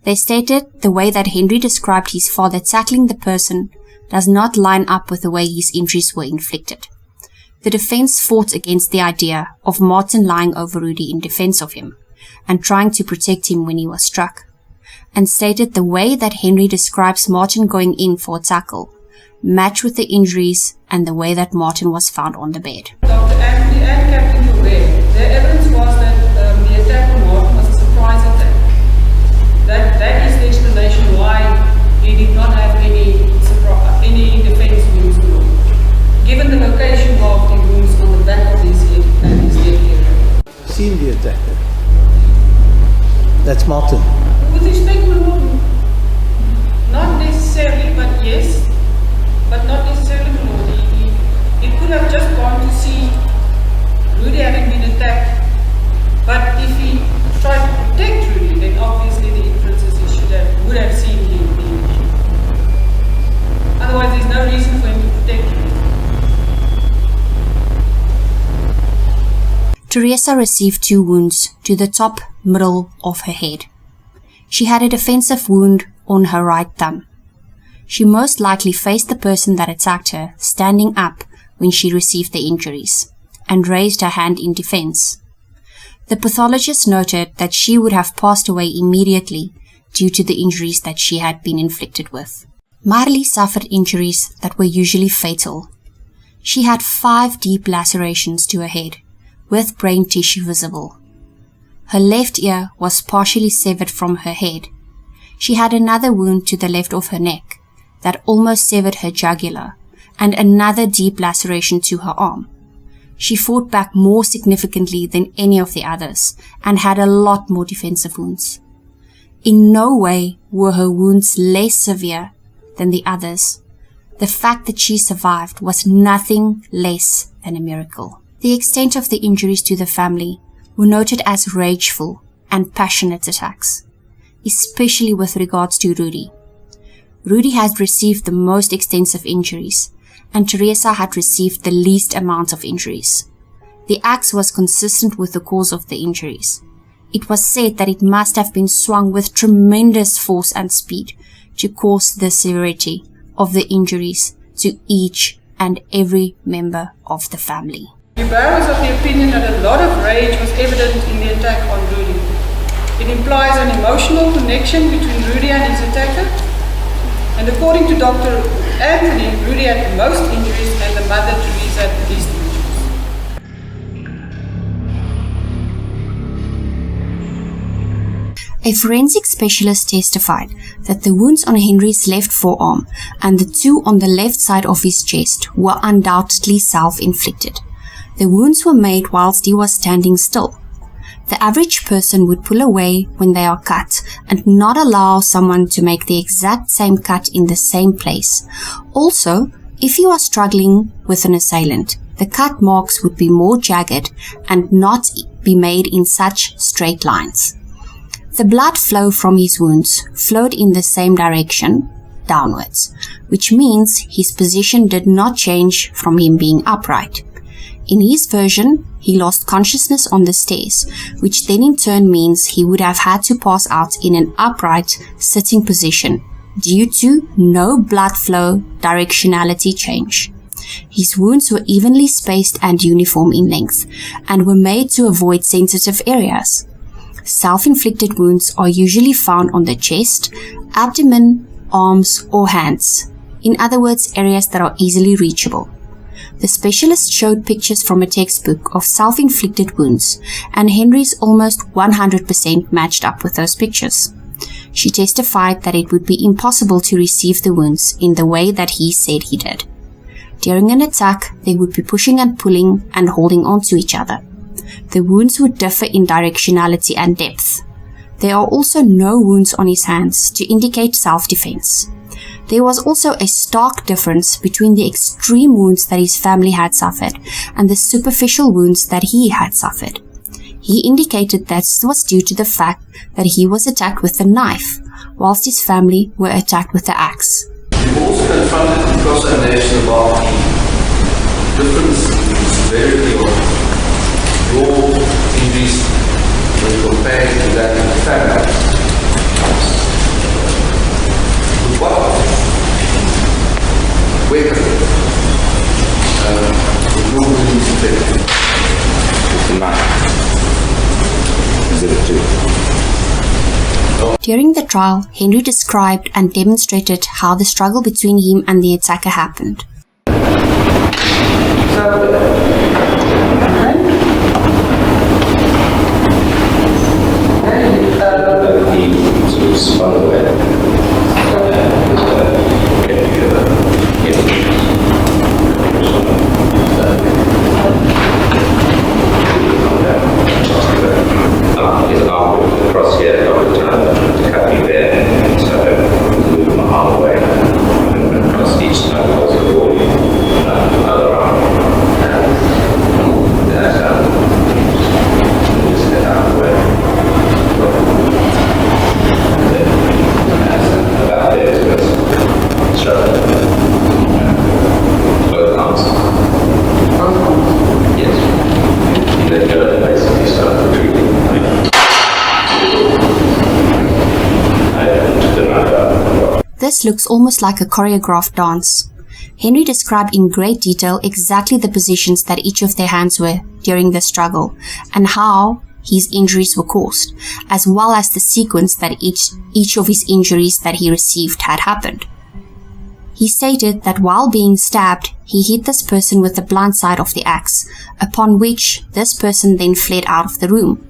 They stated the way that Henri described his father tackling the person does not line up with the way his injuries were inflicted. The defense fought against the idea of Martin lying over Rudy in defense of him and trying to protect him when he was struck, and stated the way that Henri describes Martin going in for a tackle matched with the injuries and the way that Martin was found on the bed. Dr. Anthony and Captain Gilbert, their evidence was that the attack on Martin was a surprise attack. That is the explanation why he did not have any defense wounds at all, given the location of the wounds on the back of his head and his neck area. Seen the attacker. That's Martin. With respect to Martin, not necessarily, but yes, but not necessarily to Lord. He could have just gone to see Rudy having been attacked, but if he tried to protect Rudy, then obviously the inferences he would have seen him being injured. Otherwise, there's no reason for him to protect Rudy. Teresa received 2 wounds to the top middle of her head. She had a defensive wound on her right thumb. She most likely faced the person that attacked her standing up when she received the injuries, and raised her hand in defense. The pathologist noted that she would have passed away immediately due to the injuries that she had been inflicted with. Marley suffered injuries that were usually fatal. She had 5 deep lacerations to her head, with brain tissue visible. Her left ear was partially severed from her head. She had another wound to the left of her neck that almost severed her jugular, and another deep laceration to her arm. She fought back more significantly than any of the others and had a lot more defensive wounds. In no way were her wounds less severe than the others. The fact that she survived was nothing less than a miracle. The extent of the injuries to the family were noted as rageful and passionate attacks, especially with regards to Rudy. Rudy had received the most extensive injuries, and Teresa had received the least amount of injuries. The axe was consistent with the cause of the injuries. It was said that it must have been swung with tremendous force and speed to cause the severity of the injuries to each and every member of the family. Gilbert was of the opinion that a lot of rage was evident in the attack on Rudy. It implies an emotional connection between Rudy and his attacker, and according to Dr. Anthony, Rudy had the most injuries and the mother Teresa had the least injuries. A forensic specialist testified that the wounds on Henri's left forearm and the 2 on the left side of his chest were undoubtedly self-inflicted. The wounds were made whilst he was standing still. The average person would pull away when they are cut and not allow someone to make the exact same cut in the same place. Also, if you are struggling with an assailant, the cut marks would be more jagged and not be made in such straight lines. The blood flow from his wounds flowed in the same direction, downwards, which means his position did not change from him being upright. In his version, he lost consciousness on the stairs, which then in turn means he would have had to pass out in an upright, sitting position due to no blood flow directionality change. His wounds were evenly spaced and uniform in length, and were made to avoid sensitive areas. Self-inflicted wounds are usually found on the chest, abdomen, arms, or hands. In other words, areas that are easily reachable. The specialist showed pictures from a textbook of self-inflicted wounds, and Henri's almost 100% matched up with those pictures. She testified that it would be impossible to receive the wounds in the way that he said he did. During an attack, they would be pushing and pulling and holding on to each other. The wounds would differ in directionality and depth. There are also no wounds on his hands to indicate self-defense. There was also a stark difference between the extreme wounds that his family had suffered and the superficial wounds that he had suffered. He indicated that this was due to the fact that he was attacked with a knife, whilst his family were attacked with the axe. We've also confronted the cross-examination about the difference in the severity of your injuries when compared to that of the family. With what weapon was your wounds affected? It's a knife. During the trial, Henri described and demonstrated how the struggle between him and the attacker happened. He sort of spun away. His arm across here, to cut me there, so I moved my arm away and across each time I was avoiding another arm. And just get out of the way. And about there to us, struggle. Both arms. Yes. You let go and basically start retreating. This looks almost like a choreographed dance. Henri described in great detail exactly the positions that each of their hands were during the struggle and how his injuries were caused, as well as the sequence that each of his injuries that he received had happened. He stated that while being stabbed, he hit this person with the blunt side of the axe, upon which this person then fled out of the room.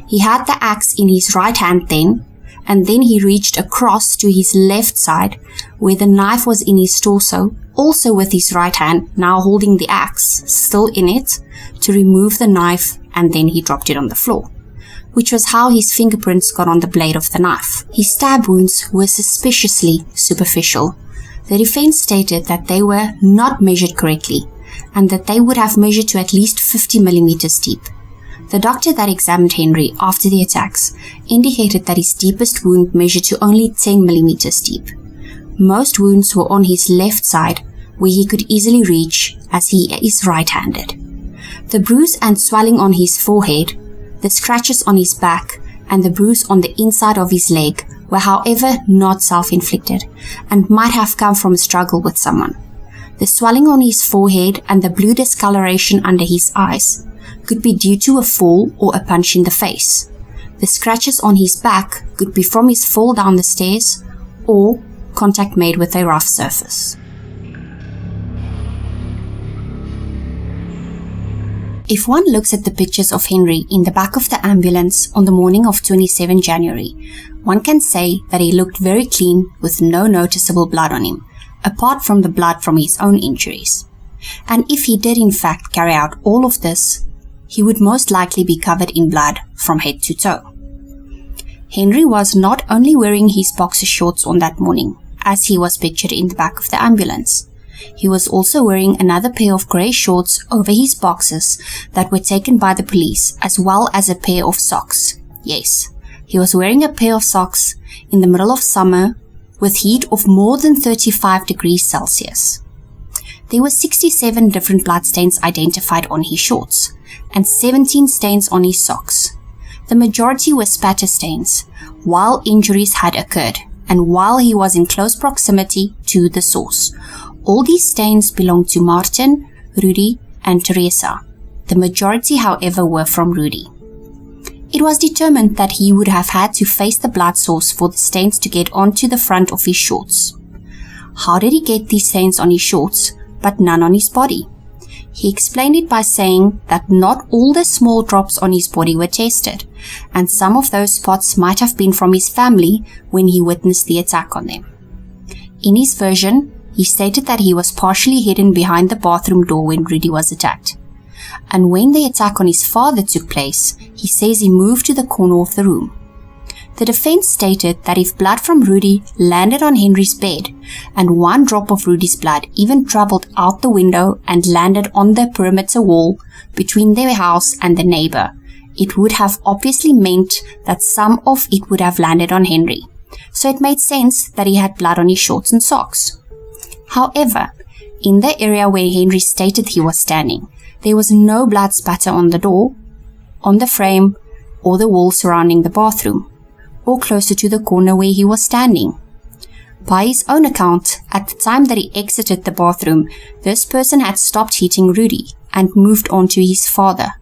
He had the axe in his right hand then, and then he reached across to his left side, where the knife was in his torso, also with his right hand, now holding the axe, still in it, to remove the knife, and then he dropped it on the floor, which was how his fingerprints got on the blade of the knife. His stab wounds were suspiciously superficial. The defense stated that they were not measured correctly, and that they would have measured to at least 50 millimeters deep. The doctor that examined Henri after the attacks indicated that his deepest wound measured to only 10 millimeters deep. Most wounds were on his left side, where he could easily reach as he is right-handed. The bruise and swelling on his forehead, the scratches on his back, and the bruise on the inside of his leg were however not self-inflicted and might have come from a struggle with someone. The swelling on his forehead and the blue discoloration under his eyes could be due to a fall or a punch in the face. The scratches on his back could be from his fall down the stairs or contact made with a rough surface. If one looks at the pictures of Henri in the back of the ambulance on the morning of 27 January, one can say that he looked very clean with no noticeable blood on him, apart from the blood from his own injuries. And if he did in fact carry out all of this, he would most likely be covered in blood from head to toe. Henri was not only wearing his boxer shorts on that morning, as he was pictured in the back of the ambulance. He was also wearing another pair of grey shorts over his boxers that were taken by the police, as well as a pair of socks. Yes, he was wearing a pair of socks in the middle of summer with heat of more than 35 degrees Celsius. There were 67 different bloodstains identified on his shorts and 17 stains on his socks. The majority were spatter stains, while injuries had occurred and while he was in close proximity to the source. All these stains belonged to Martin, Rudy, and Teresa. The majority, however, were from Rudy. It was determined that he would have had to face the blood source for the stains to get onto the front of his shorts. How did he get these stains on his shorts, but none on his body? He explained it by saying that not all the small drops on his body were tested, and some of those spots might have been from his family when he witnessed the attack on them. In his version, he stated that he was partially hidden behind the bathroom door when Rudy was attacked. And when the attack on his father took place, he says he moved to the corner of the room. The defense stated that if blood from Rudy landed on Henri's bed, and one drop of Rudy's blood even traveled out the window and landed on the perimeter wall between their house and the neighbor, it would have obviously meant that some of it would have landed on Henri. So it made sense that he had blood on his shorts and socks. However, in the area where Henri stated he was standing, there was no blood spatter on the door, on the frame, or the wall surrounding the bathroom, or closer to the corner where he was standing. By his own account, at the time that he exited the bathroom, this person had stopped hitting Rudy and moved on to his father,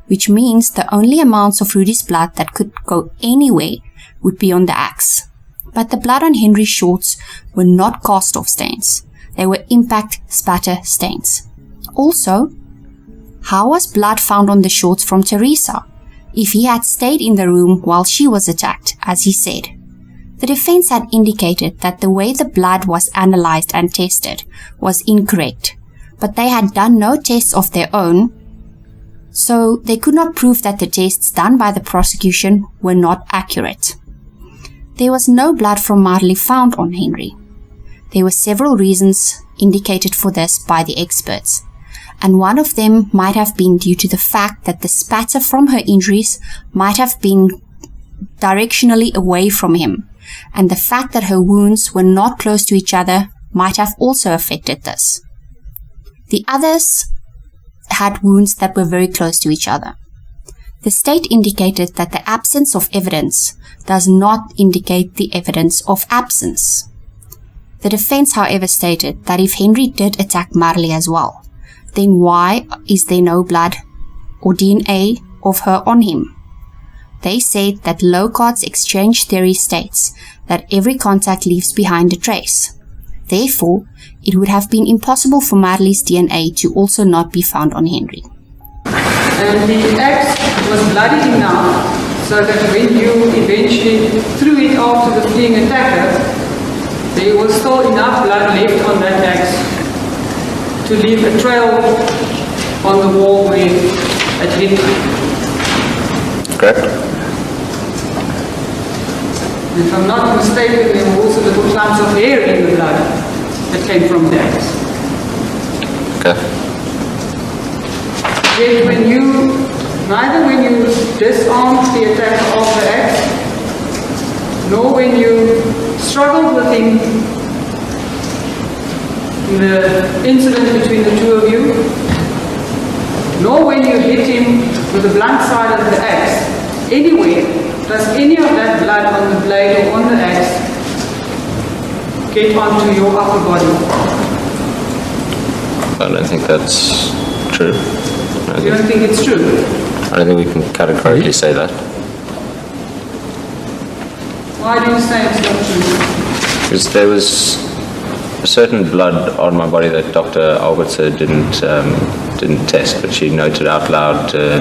which means the only amounts of Rudy's blood that could go anywhere would be on the axe. But the blood on Henri's shorts were not cast-off stains. They were impact spatter stains. Also, how was blood found on the shorts from Teresa if he had stayed in the room while she was attacked, as he said? The defense had indicated that the way the blood was analyzed and tested was incorrect, but they had done no tests of their own, so they could not prove that the tests done by the prosecution were not accurate. There was no blood from Marley found on Henri. There were several reasons indicated for this by the experts, and one of them might have been due to the fact that the spatter from her injuries might have been directionally away from him, and the fact that her wounds were not close to each other might have also affected this. The others had wounds that were very close to each other. The state indicated that the absence of evidence does not indicate the evidence of absence. The defense, however, stated that if Henri did attack Marley as well, then why is there no blood or DNA of her on him? They said that Locard's exchange theory states that every contact leaves behind a trace. Therefore, it would have been impossible for Marley's DNA to also not be found on Henri. And the axe was bloody enough so that when you eventually threw it after the fleeing attacker, there was still enough blood left on that axe to leave a trail on the wall where it hit. Correct. If I'm not mistaken, there were also little clumps of hair in the blood that came from the axe. Okay. Yet neither when you disarmed the attacker of the axe, nor when you struggled with him in the incident between the two of you, nor when you hit him with the blunt side of the axe, anywhere does any of that blood on the blade or on the axe get onto your upper body. I don't think that's true. You don't think it's true? I don't think we can categorically say that. Why do you say it's not true? Because there was a certain blood on my body that Dr. Albertser didn't test, but she noted out loud to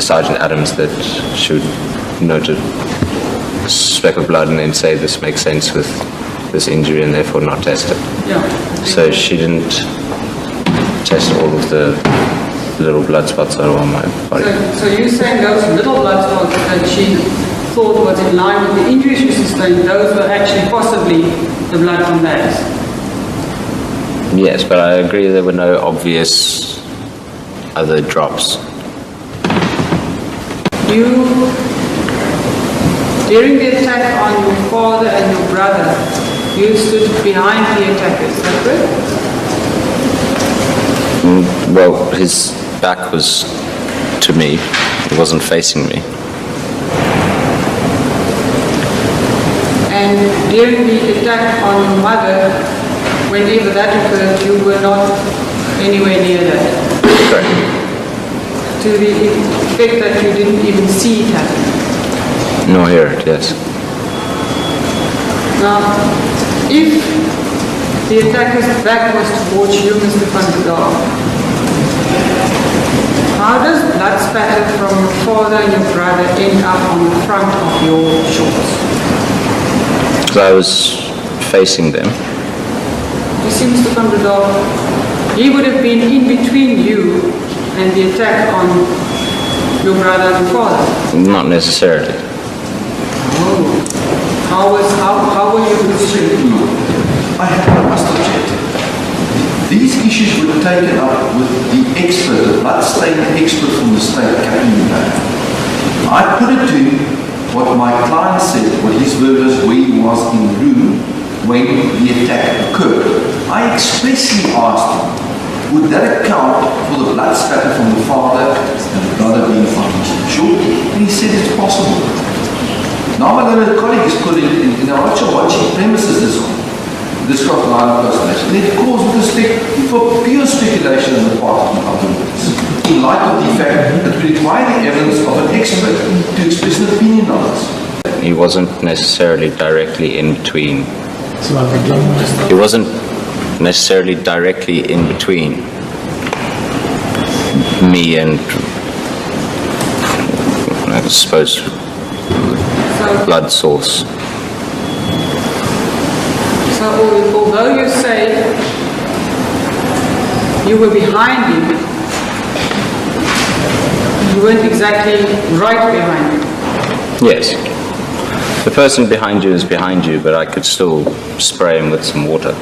Sergeant Adams that she would note a speck of blood and then say this makes sense with this injury and therefore not test it. Yeah. So she didn't test all of the little blood spots that are on my body. So you're saying those little blood spots that she thought was in line with the injuries she sustained, those were actually possibly the blood from the axe? Yes, but I agree there were no obvious other drops. During the attack on your father and your brother, you stood behind the attackers, is that correct? Well, his back was to me, he wasn't facing me. And during the attack on your mother, whenever that occurred, you were not anywhere near that? Correct. To the effect that you didn't even see it happen? No, hear it, yes. Now, if the attacker's back was towards you, Mr. Van der Daal, how does blood spatter from your father and your brother end up on the front of your shorts? Because I was facing them. You see, Mr. Van der Daal, he would have been in between you and the attack on your brother and father. Not necessarily. How were you positioned? I must object. These issues were taken up with the expert, the blood-stain expert from the state, Captain Henri. I put it to him what my client said, what his word was, where he was in the room when the attack occurred. I expressly asked him, would that account for the blood spatter from the father and the brother being found short? And he said it's possible. Now my learned colleague is put in our watching premises this one. This cross line of personation. And it calls with respect for pure speculation on the part of the authorities. In light of the fact that we require the evidence of an expert to express an opinion on this. He wasn't necessarily directly in between. He wasn't necessarily directly in between me and, I suppose, blood source. So although you say you were behind him, you weren't exactly right behind him. Yes. The person behind you is behind you, but I could still spray him with some water.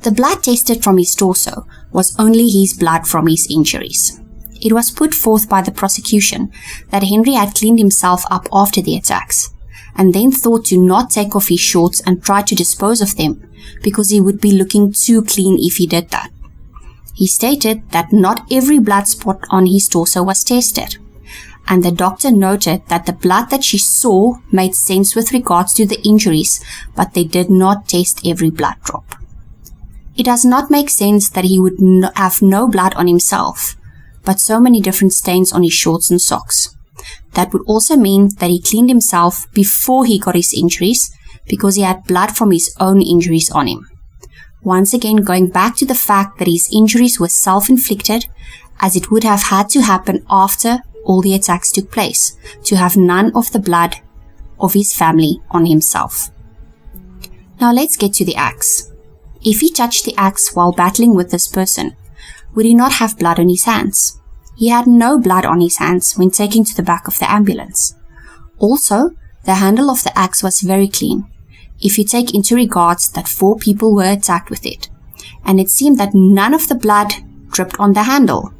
The blood tested from his torso was only his blood from his injuries. It was put forth by the prosecution that Henri had cleaned himself up after the attacks, and then thought to not take off his shorts and try to dispose of them, because he would be looking too clean if he did that. He stated that not every blood spot on his torso was tested, and the doctor noted that the blood that she saw made sense with regards to the injuries, but they did not test every blood drop. It does not make sense that he would have no blood on himself, but so many different stains on his shorts and socks. That would also mean that he cleaned himself before he got his injuries, because he had blood from his own injuries on him. Once again, going back to the fact that his injuries were self-inflicted, as it would have had to happen after all the attacks took place, to have none of the blood of his family on himself. Now let's get to the axe. If he touched the axe while battling with this person, would he not have blood on his hands? He had no blood on his hands when taken to the back of the ambulance. Also, the handle of the axe was very clean, if you take into regards that 4 people were attacked with it, and it seemed that none of the blood dripped on the handle.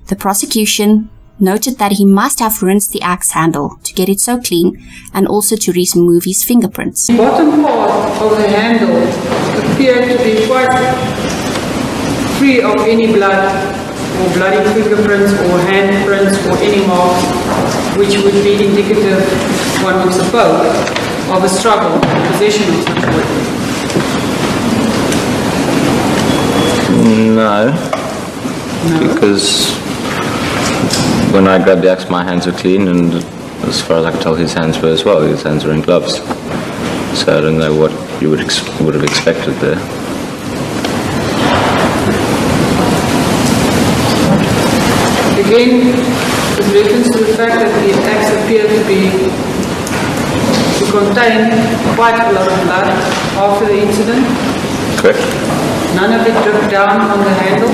The prosecution noted that he must have rinsed the axe handle to get it so clean, and also to remove his fingerprints. The bottom part of the handle appeared to be quite free of any blood or bloody fingerprints or handprints or any marks which would be indicative, one would suppose, of a struggle, possession of such a weapon. No, because when I grabbed the axe, my hands were clean, and as far as I could tell, his hands were as well. His hands were in gloves, so I don't know what you would have expected there. Again, with reference to the fact that the axe appeared to contain quite a lot of blood after the incident. Correct. None of it dripped down on the handle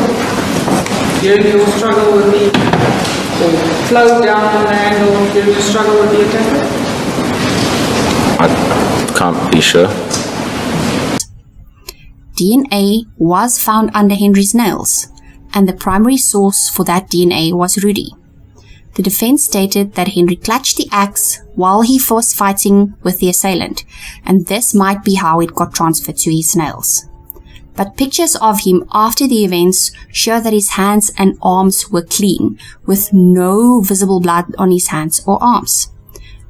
during your struggle with the, or flowed down on the handle during your struggle with the attacker? I can't be sure. DNA was found under Henri's nails, and the primary source for that DNA was Rudy. The defense stated that Henri clutched the axe while he was fighting with the assailant, and this might be how it got transferred to his nails. But pictures of him after the events show that his hands and arms were clean, with no visible blood on his hands or arms.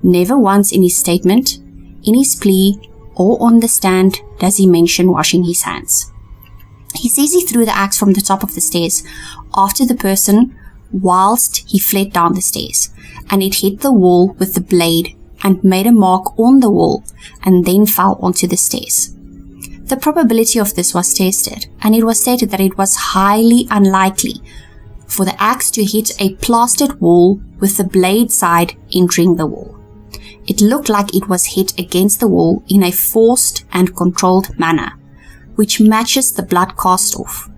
Never once in his statement, in his plea, or on the stand does he mention washing his hands. He says he threw the axe from the top of the stairs after the person whilst he fled down the stairs, and it hit the wall with the blade and made a mark on the wall and then fell onto the stairs. The probability of this was tested, and it was stated that it was highly unlikely for the axe to hit a plastered wall with the blade side entering the wall. It looked like it was hit against the wall in a forced and controlled manner, which matches the blood cast off.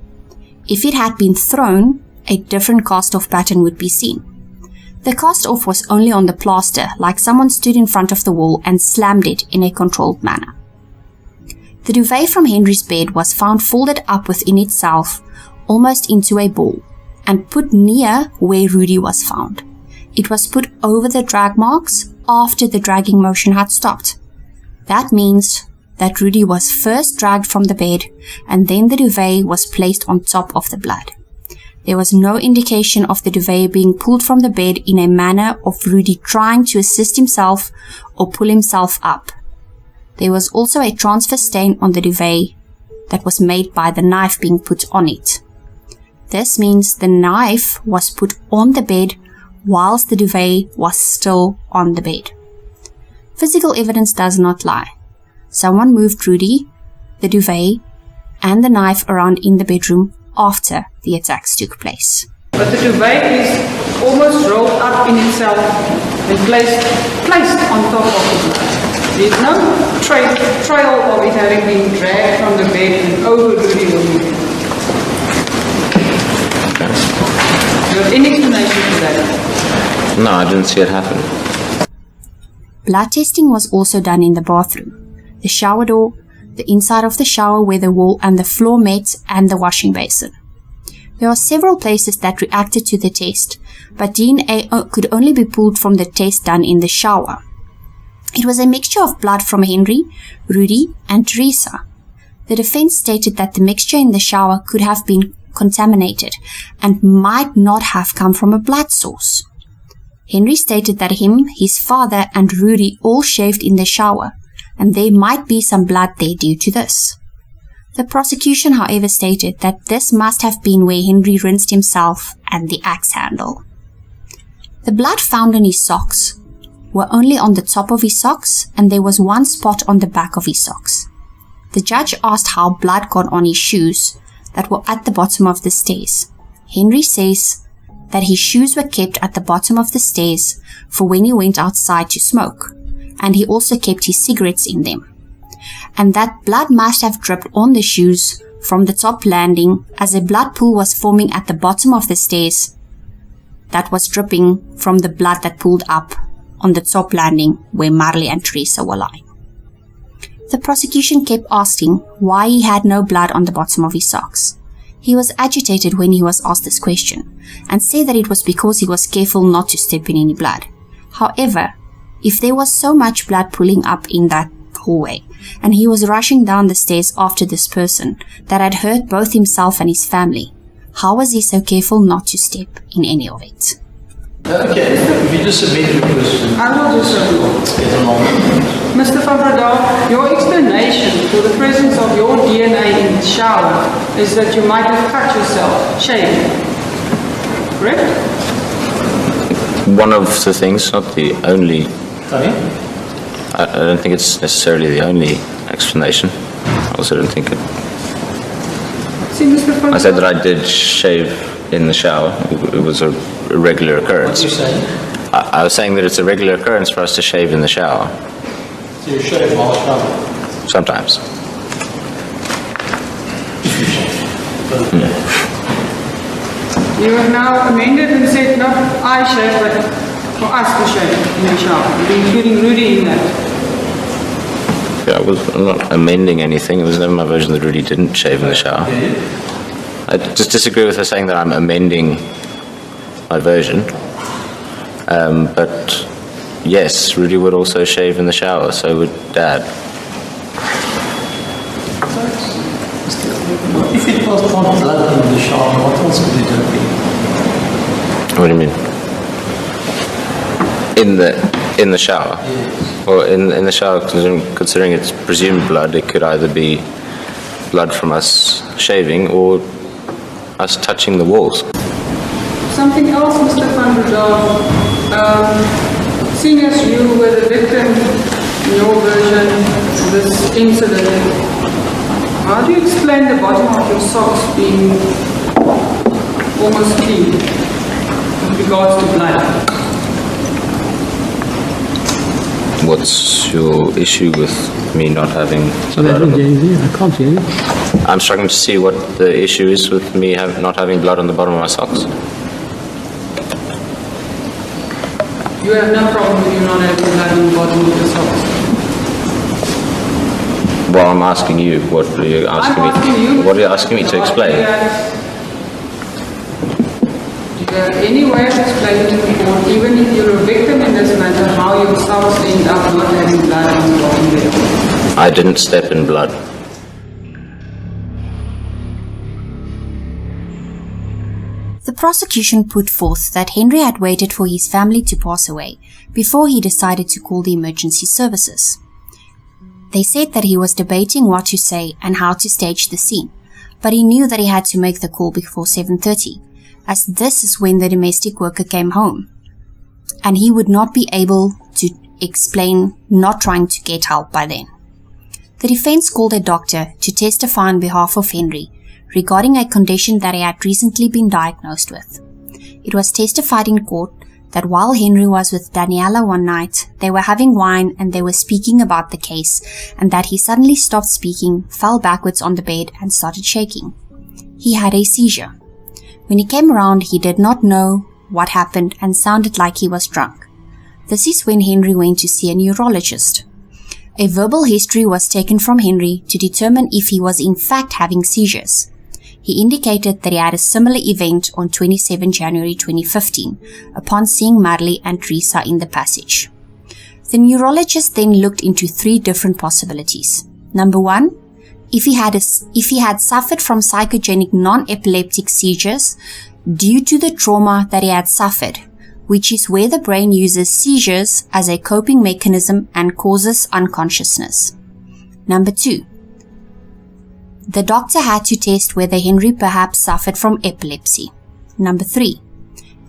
If it had been thrown, a different cast off pattern would be seen. The cast-off was only on the plaster, like someone stood in front of the wall and slammed it in a controlled manner. The duvet from Henri's bed was found folded up within itself, almost into a ball, and put near where Rudy was found. It was put over the drag marks after the dragging motion had stopped. That means that Rudy was first dragged from the bed, and then the duvet was placed on top of the blood. There was no indication of the duvet being pulled from the bed in a manner of Rudy trying to assist himself or pull himself up. There was also a transfer stain on the duvet that was made by the knife being put on it. This means the knife was put on the bed whilst the duvet was still on the bed. Physical evidence does not lie. Someone moved Rudy, the duvet, and the knife around in the bedroom after the attacks took place. But the duvet is almost rolled up in itself and placed on top of the blood. There's no trail of it having been dragged from the bed and over Rudy or me. Do you have any explanation for that? No, I didn't see it happen. Blood testing was also done in the bathroom, the shower door, the inside of the shower where the wall and the floor met, and the washing basin. There are several places that reacted to the test, but DNA could only be pulled from the test done in the shower. It was a mixture of blood from Henri, Rudy, and Teresa. The defense stated that the mixture in the shower could have been contaminated and might not have come from a blood source. Henri stated that him, his father, and Rudy all shaved in the shower, and there might be some blood there due to this. The prosecution, however, stated that this must have been where Henri rinsed himself and the axe handle. The blood found on his socks were only on the top of his socks, and there was one spot on the back of his socks. The judge asked how blood got on his shoes that were at the bottom of the stairs. Henri says that his shoes were kept at the bottom of the stairs for when he went outside to smoke, and he also kept his cigarettes in them, and that blood must have dripped on the shoes from the top landing as a blood pool was forming at the bottom of the stairs that was dripping from the blood that pooled up on the top landing where Marley and Teresa were lying. The prosecution kept asking why he had no blood on the bottom of his socks. He was agitated when he was asked this question and said that it was because he was careful not to step in any blood. However, if there was so much blood pooling up in that hallway and he was rushing down the stairs after this person that had hurt both himself and his family, how was he so careful not to step in any of it? Okay, if you just submit your question. I will just Get along. Mr. Van Breda, your explanation for the presence of your DNA in the shower is that you might have cut yourself shaving. Correct? One of the things, not the only. Sorry? I don't think it's necessarily the only explanation. I also don't think it. See, Mr. Van Breda, I said that I did shave in the shower. It was a regular occurrence. What are you saying? I was saying that it's a regular occurrence for us to shave in the shower. So you shave while showering? Sometimes. If you shave. you have now amended and said not I shave, but for us to shave in the shower, including Rudy in that. Yeah, I'm not amending anything. It was never my version that Rudy didn't shave in the shower. I just disagree with her saying that I'm amending my version. But yes, Rudy would also shave in the shower, so would Dad. If it was not blood in the shower, what else would it have been? What do you mean? In the shower? Yes. Well, in the shower, considering it's presumed blood, it could either be blood from us shaving or us touching the walls. Something else, Mr. Van Breda, seeing as you were the victim in your version of this incident, how do you explain the bottom of your socks being almost clean with regards to blood? What's your issue with me not having blood? I can't hear you. I'm struggling to see what the issue is with me not having blood on the bottom of my socks. You have no problem with you not having blood on the bottom of your socks? Well, I'm asking you. What are you asking me? What are you asking me to explain? Do you have any way of explaining to the court, even if you're a victim in this matter, how your socks end up not having blood on the bottom there? I didn't step in blood. The prosecution put forth that Henri had waited for his family to pass away before he decided to call the emergency services. They said that he was debating what to say and how to stage the scene, but he knew that he had to make the call before 7:30, as this is when the domestic worker came home, and he would not be able to explain not trying to get help by then. The defense called a doctor to testify on behalf of Henri regarding a condition that he had recently been diagnosed with. It was testified in court that while Henri was with Daniela one night, they were having wine and they were speaking about the case, and that he suddenly stopped speaking, fell backwards on the bed and started shaking. He had a seizure. When he came around, he did not know what happened and sounded like he was drunk. This is when Henri went to see a neurologist. A verbal history was taken from Henri to determine if he was in fact having seizures. He indicated that he had a similar event on 27 January 2015 upon seeing Marley and Teresa in the passage. The neurologist then looked into 3 different possibilities. Number 1, if he had suffered from psychogenic non-epileptic seizures due to the trauma that he had suffered, which is where the brain uses seizures as a coping mechanism and causes unconsciousness. Number 2, the doctor had to test whether Henri perhaps suffered from epilepsy. Number 3,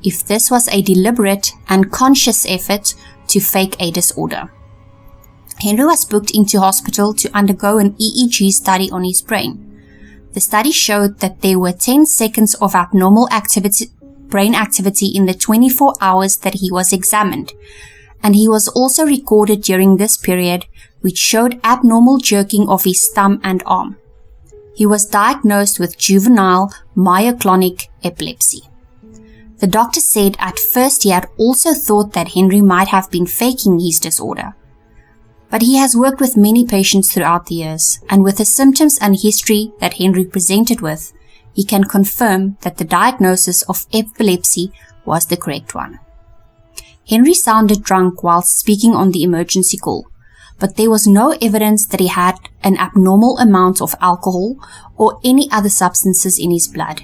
if this was a deliberate and conscious effort to fake a disorder. Henri was booked into hospital to undergo an EEG study on his brain. The study showed that there were 10 seconds of abnormal brain activity in the 24 hours that he was examined, and he was also recorded during this period, which showed abnormal jerking of his thumb and arm. He was diagnosed with juvenile myoclonic epilepsy. The doctor said at first he had also thought that Henri might have been faking his disorder. But he has worked with many patients throughout the years, and with the symptoms and history that Henri presented with, he can confirm that the diagnosis of epilepsy was the correct one. Henri sounded drunk whilst speaking on the emergency call, but there was no evidence that he had an abnormal amount of alcohol or any other substances in his blood.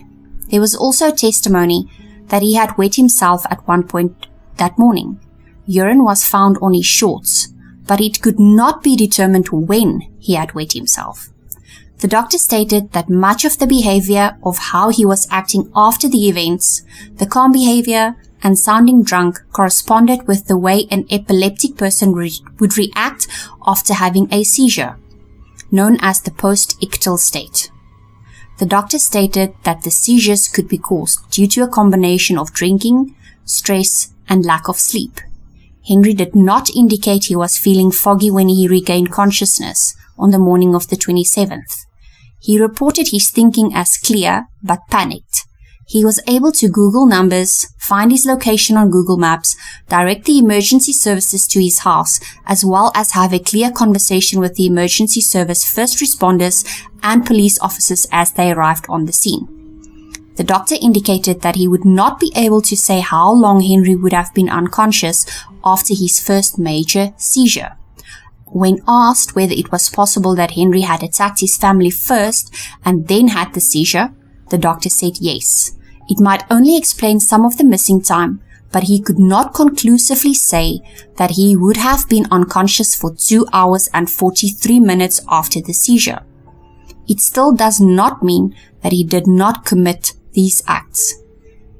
There was also testimony that he had wet himself at one point that morning. Urine was found on his shorts, but it could not be determined when he had wet himself. The doctor stated that much of the behavior of how he was acting after the events, the calm behavior and sounding drunk, corresponded with the way an epileptic person would react after having a seizure, known as the post-ictal state. The doctor stated that the seizures could be caused due to a combination of drinking, stress, and lack of sleep. Henri did not indicate he was feeling foggy when he regained consciousness on the morning of the 27th. He reported his thinking as clear, but panicked. He was able to Google numbers, find his location on Google Maps, direct the emergency services to his house, as well as have a clear conversation with the emergency service first responders and police officers as they arrived on the scene. The doctor indicated that he would not be able to say how long Henri would have been unconscious after his first major seizure. When asked whether it was possible that Henri had attacked his family first and then had the seizure, the doctor said yes. It might only explain some of the missing time, but he could not conclusively say that he would have been unconscious for 2 hours and 43 minutes after the seizure. It still does not mean that he did not commit these acts.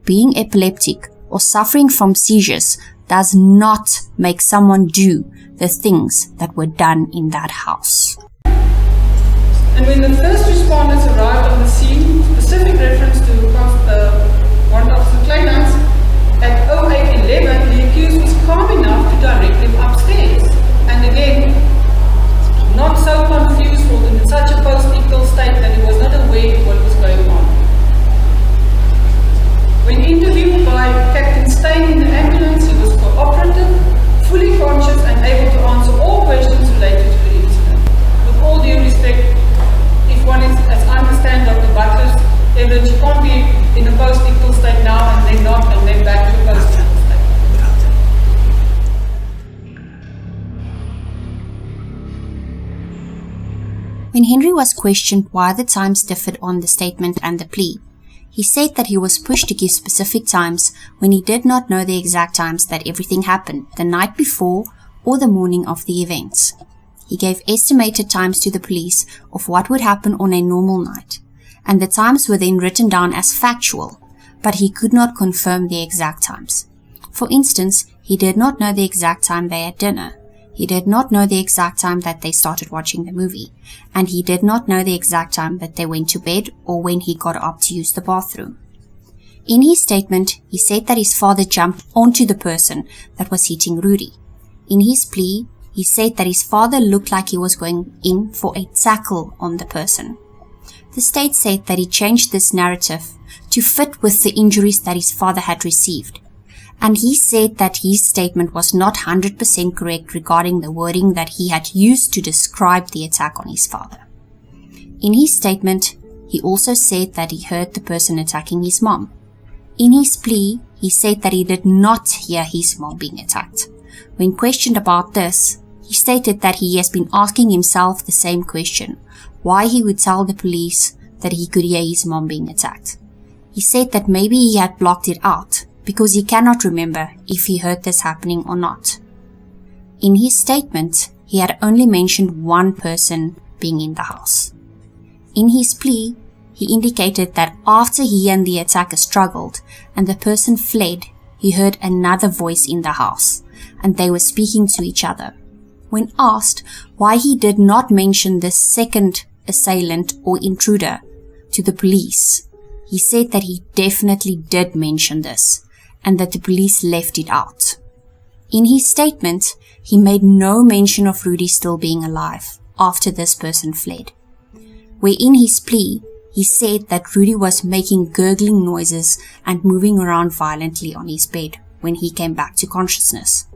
Being epileptic or suffering from seizures does not make someone do the things that were done in that house. And when the first responders arrived on the scene, specific reference to Warrant Officer Kleinhans, at 08:11, the accused was calm enough to direct him upstairs. And again, not so confused or in such a post-ictal state that he was not aware of what was going on. When interviewed by Captain Stein in the ambulance, he was cooperative When Henri was questioned why the times differed on the statement and the plea, he said that he was pushed to give specific times when he did not know the exact times that everything happened, the night before or the morning of the events. He gave estimated times to the police of what would happen on a normal night, and the times were then written down as factual, but he could not confirm the exact times. For instance, he did not know the exact time they had dinner. He did not know the exact time that they started watching the movie, and he did not know the exact time that they went to bed or when he got up to use the bathroom. In his statement, he said that his father jumped onto the person that was hitting Rudy. In his plea, he said that his father looked like he was going in for a tackle on the person. The state said that he changed this narrative to fit with the injuries that his father had received, and he said that his statement was not 100% correct regarding the wording that he had used to describe the attack on his father. In his statement, he also said that he heard the person attacking his mom. In his plea, he said that he did not hear his mom being attacked. When questioned about this, he stated that he has been asking himself the same question, why he would tell the police that he could hear his mom being attacked. He said that maybe he had blocked it out, because he cannot remember if he heard this happening or not. In his statement, he had only mentioned one person being in the house. In his plea, he indicated that after he and the attacker struggled and the person fled, he heard another voice in the house, and they were speaking to each other. When asked why he did not mention this second assailant or intruder to the police, he said that he definitely did mention this, and that the police left it out. In his statement, he made no mention of Rudy still being alive after this person fled. Where in his plea, he said that Rudy was making gurgling noises and moving around violently on his bed when he came back to consciousness.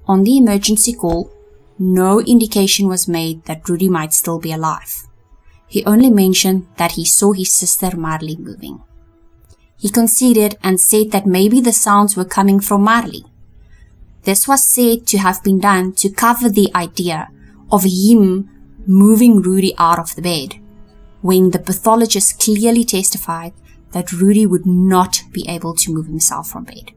On the emergency call, no indication was made that Rudy might still be alive. He only mentioned that he saw his sister Marley moving. He conceded and said that maybe the sounds were coming from Marley. This was said to have been done to cover the idea of him moving Rudy out of the bed, when the pathologist clearly testified that Rudy would not be able to move himself from bed.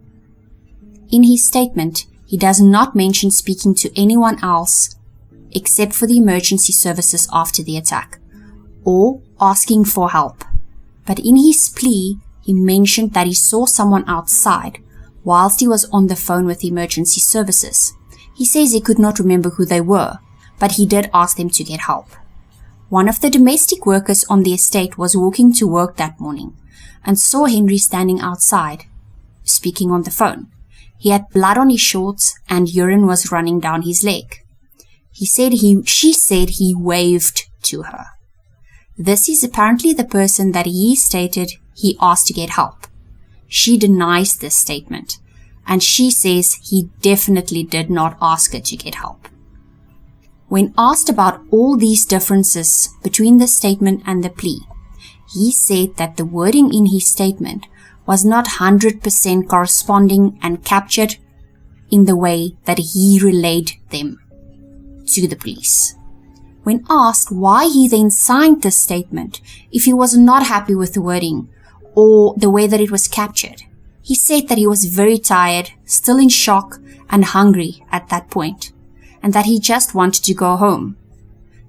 In his statement, he does not mention speaking to anyone else except for the emergency services after the attack, or asking for help. But in his plea, he mentioned that he saw someone outside whilst he was on the phone with emergency services. He says he could not remember who they were, but he did ask them to get help. One of the domestic workers on the estate was walking to work that morning and saw Henri standing outside, speaking on the phone. He had blood on his shorts and urine was running down his leg. She said he waved to her. This is apparently the person that he stated he asked to get help. She denies this statement, and she says he definitely did not ask her to get help. When asked about all these differences between the statement and the plea, he said that the wording in his statement was not 100% corresponding and captured in the way that he relayed them to the police. When asked why he then signed this statement if he was not happy with the wording or the way that it was captured, he said that he was very tired, still in shock and hungry at that point, and that he just wanted to go home.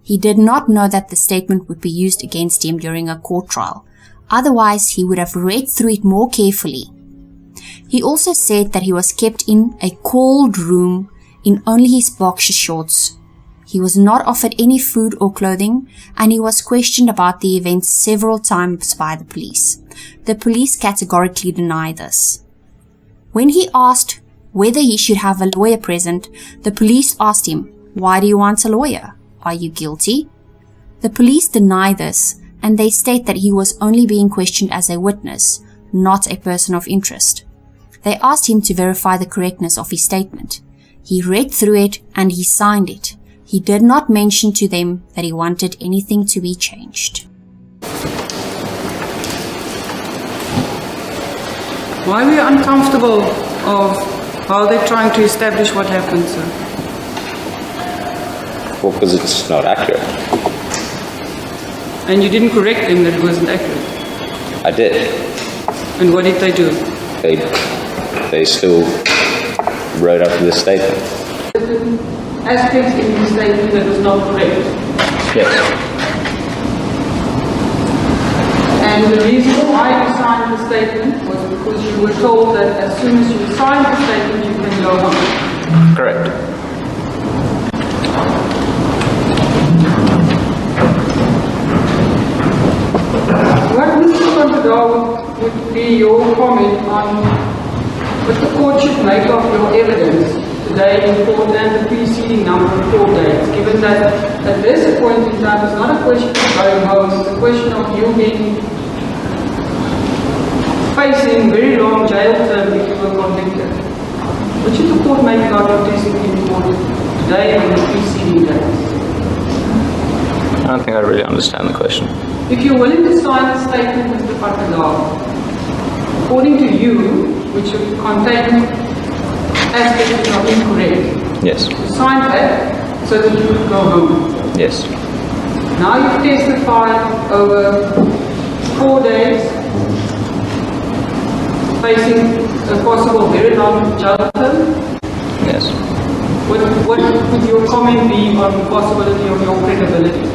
He did not know that the statement would be used against him during a court trial. Otherwise, he would have read through it more carefully. He also said that he was kept in a cold room in only his boxer shorts. He was not offered any food or clothing, and he was questioned about the events several times by the police. The police categorically deny this. When he asked whether he should have a lawyer present, the police asked him, "Why do you want a lawyer? Are you guilty?" The police deny this, and they state that he was only being questioned as a witness, not a person of interest. They asked him to verify the correctness of his statement. He read through it and he signed it. He did not mention to them that he wanted anything to be changed. Why were you uncomfortable of how they're trying to establish what happened, sir? Well, because it's not accurate. And you didn't correct them that it wasn't accurate? I did. And what did they do? They still wrote up the statement. Aspects in the statement that was not correct. Yes. And the reason why you signed the statement was because you were told that as soon as you sign the statement, you can go home. Correct. What, Mr. Contador, would be your comment on what the court should make of your evidence today in court and the preceding number of court dates, given that at this point in time it's not a question of going home, it's a question of you being facing very long jail term if you were convicted. What should the court make about your testimony in court today and the preceding days? I don't think I really understand the question. If you're willing to sign the statement, Mr. Patadar, according to you, which would contain aspects which are incorrect, Yes. you sign that so that you could go home. Yes. Now you've testified over 4 days, facing a possible very long jail term. Yes. What would your comment be on the possibility of your credibility?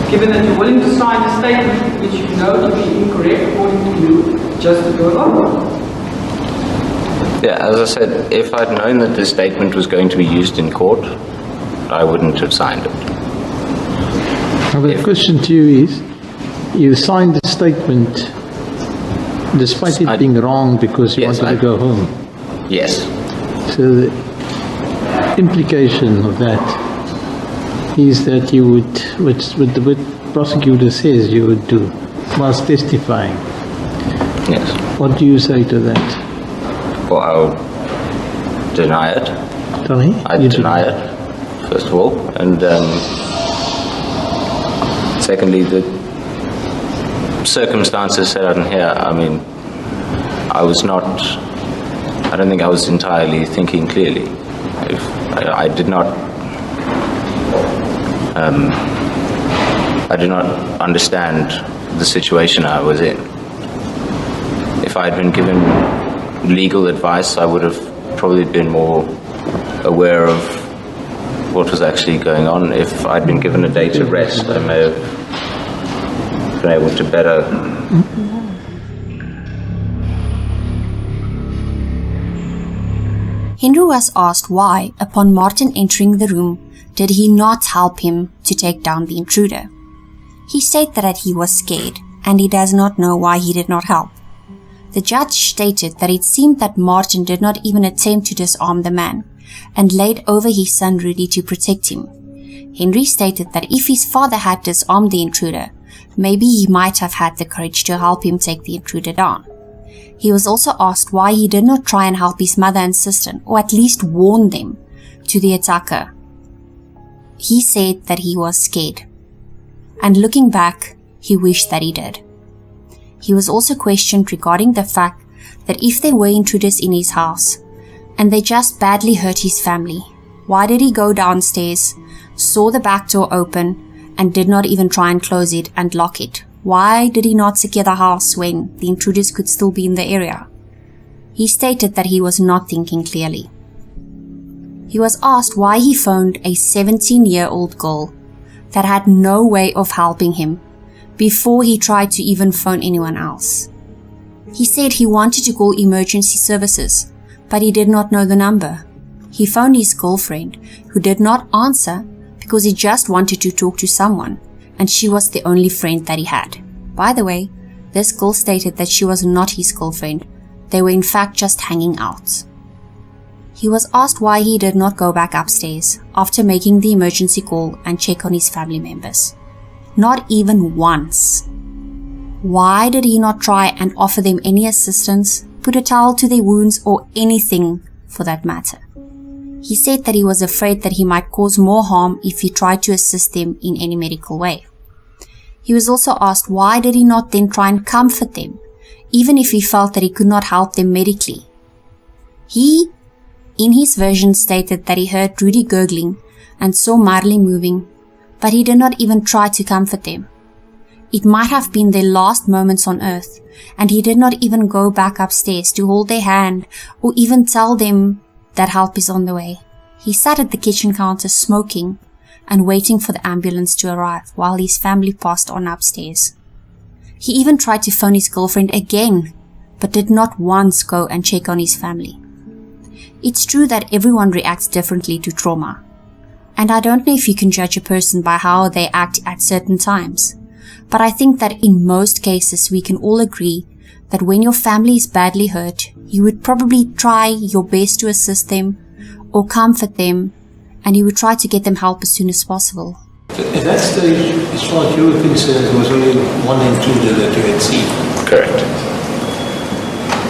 Given that you're willing to sign a statement which you know to be incorrect according to you, just to go on. Yeah, as I said, if I'd known that this statement was going to be used in court, I wouldn't have signed it. Now, the question to you is, you signed the statement despite it being wrong because you wanted to go home. Yes. So the implication of that is that you would, what the prosecutor says you would do whilst testifying. Yes. What do you say to that? Well, I'll deny it. Tell me? I deny it, first of all. And secondly, the circumstances set out in here, I mean, I don't think I was entirely thinking clearly. I did not understand the situation I was in. If I had been given legal advice, I would have probably been more aware of what was actually going on. If I'd been given a day to rest, I may have been able to better. Henri was asked why, upon Martin entering the room, did he not help him to take down the intruder. He stated that he was scared, and he does not know why he did not help. The judge stated that it seemed that Martin did not even attempt to disarm the man, and laid over his son Rudy to protect him. Henri stated that if his father had disarmed the intruder, maybe he might have had the courage to help him take the intruder down. He was also asked why he did not try and help his mother and sister, or at least warn them to the attacker. He said that he was scared, and looking back, he wished that he did. He was also questioned regarding the fact that if there were intruders in his house, and they just badly hurt his family, why did he go downstairs, saw the back door open, and did not even try and close it and lock it? Why did he not secure the house when the intruders could still be in the area? He stated that he was not thinking clearly. He was asked why he phoned a 17-year-old girl that had no way of helping him before he tried to even phone anyone else. He said he wanted to call emergency services, but he did not know the number. He phoned his girlfriend, who did not answer because he just wanted to talk to someone, and she was the only friend that he had. By the way, this girl stated that she was not his girlfriend. They were in fact just hanging out. He was asked why he did not go back upstairs after making the emergency call and check on his family members. Not even once. Why did he not try and offer them any assistance, put a towel to their wounds, or anything for that matter? He said that he was afraid that he might cause more harm if he tried to assist them in any medical way. He was also asked why did he not then try and comfort them, even if he felt that he could not help them medically. He, in his version, stated that he heard Rudy gurgling and saw Marley moving, but he did not even try to comfort them. It might have been their last moments on earth, and he did not even go back upstairs to hold their hand or even tell them that help is on the way. He sat at the kitchen counter smoking and waiting for the ambulance to arrive while his family passed on upstairs. He even tried to phone his girlfriend again, but did not once go and check on his family. It's true that everyone reacts differently to trauma, and I don't know if you can judge a person by how they act at certain times, but I think that in most cases we can all agree that when your family is badly hurt, you would probably try your best to assist them or comfort them, and you would try to get them help as soon as possible. At that stage, as far as you were concerned, there was only one intruder that you had seen. Correct.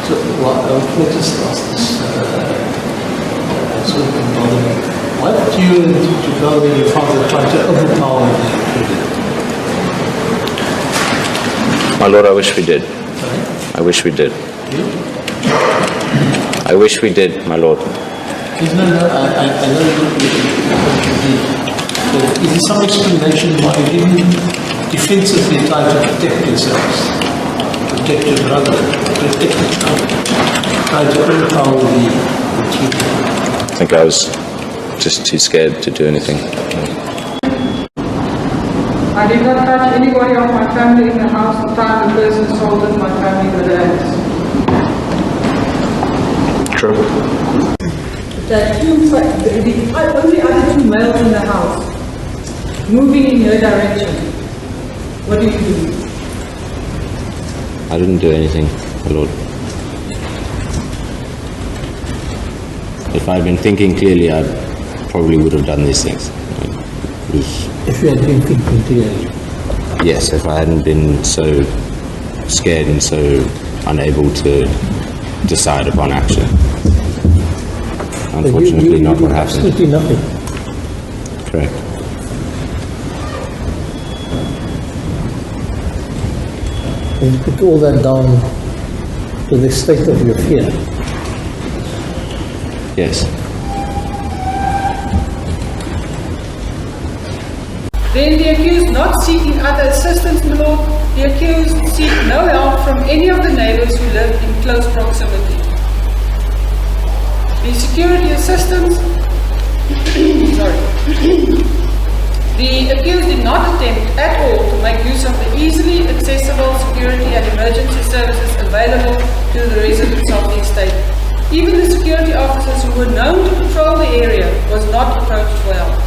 So, let us ask this. Sort of bother me. Why did you and your brother and your father try to overpower the intruder? My lord, I wish we did. Sorry? I wish we did. You? I wish we did, my lord. I know is there some explanation why you didn't defensively try to protect yourselves? Protect your brother, protect your family, try to overpower the intruder? I think I was just too scared to do anything. I did not touch anybody of my family in the house the time the person assaulted my family with the axe. True. That the only other two males in the house moving in your direction. What do you do? I didn't do anything, my lord. If I'd been thinking clearly, I probably would have done these things. If you had been thinking clearly. Yes, if I hadn't been so scared and so unable to decide upon action. Unfortunately, not what happened. Absolutely nothing. Correct. And you put all that down to the state of your fear. Yes. Then the accused not seeking other assistance, my lord, the accused seek no help from any of the neighbors who lived in close proximity. The security assistance, the accused did not attempt at all to make use of the easily accessible security and emergency services available to the residents of the estate. Even the security officers who were known to patrol the area was not approached for help.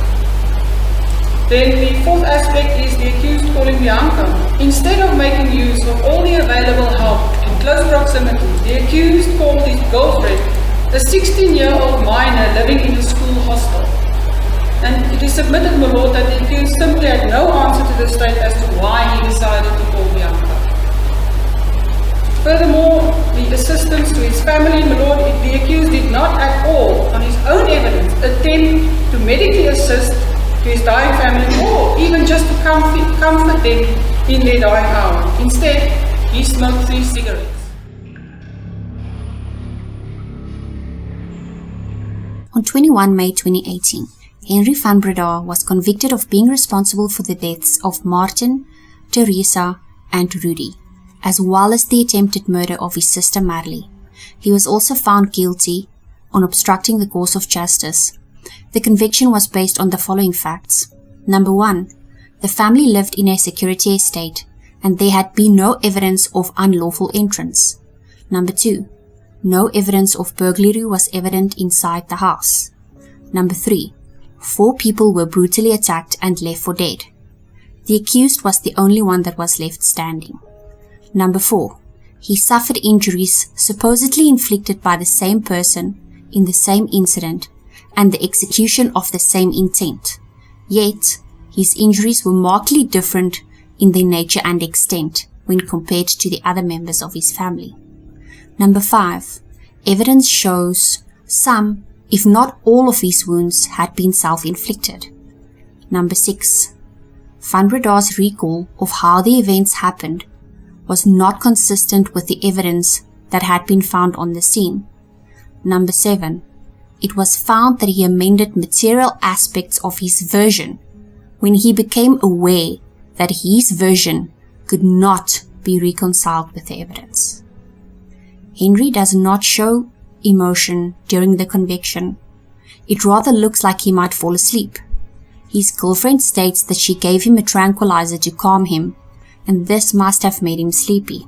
Then the fourth aspect is the accused calling the outcome. Instead of making use of all the available help in close proximity, the accused called his girlfriend, a 16-year-old minor living in the school hostel. And it is submitted, my lord, that the accused simply had no answer to the state as to why he decided to call the outcome. Furthermore, the assistance to his family, my lord, the accused did not at all, on his own evidence, attempt to medically assist to his dying family or even just to comfort them in their dying hour. Instead, he smoked 3 cigarettes. On 21 May 2018, Henri van Breda was convicted of being responsible for the deaths of Martin, Teresa, and Rudy, as well as the attempted murder of his sister Marley. He was also found guilty on obstructing the course of justice. The conviction was based on the following facts. Number 1. The family lived in a security estate, and there had been no evidence of unlawful entrance. Number 2. No evidence of burglary was evident inside the house. Number 3. 4 people were brutally attacked and left for dead. The accused was the only one that was left standing. Number 4. He suffered injuries supposedly inflicted by the same person in the same incident and the execution of the same intent. Yet, his injuries were markedly different in their nature and extent when compared to the other members of his family. Number 5. Evidence shows some, if not all of his wounds had been self-inflicted. Number 6. Van Breda's recall of how the events happened was not consistent with the evidence that had been found on the scene. Number 7. It was found that he amended material aspects of his version when he became aware that his version could not be reconciled with the evidence. Henri does not show emotion during the conviction. It rather looks like he might fall asleep. His girlfriend states that she gave him a tranquilizer to calm him, and this must have made him sleepy.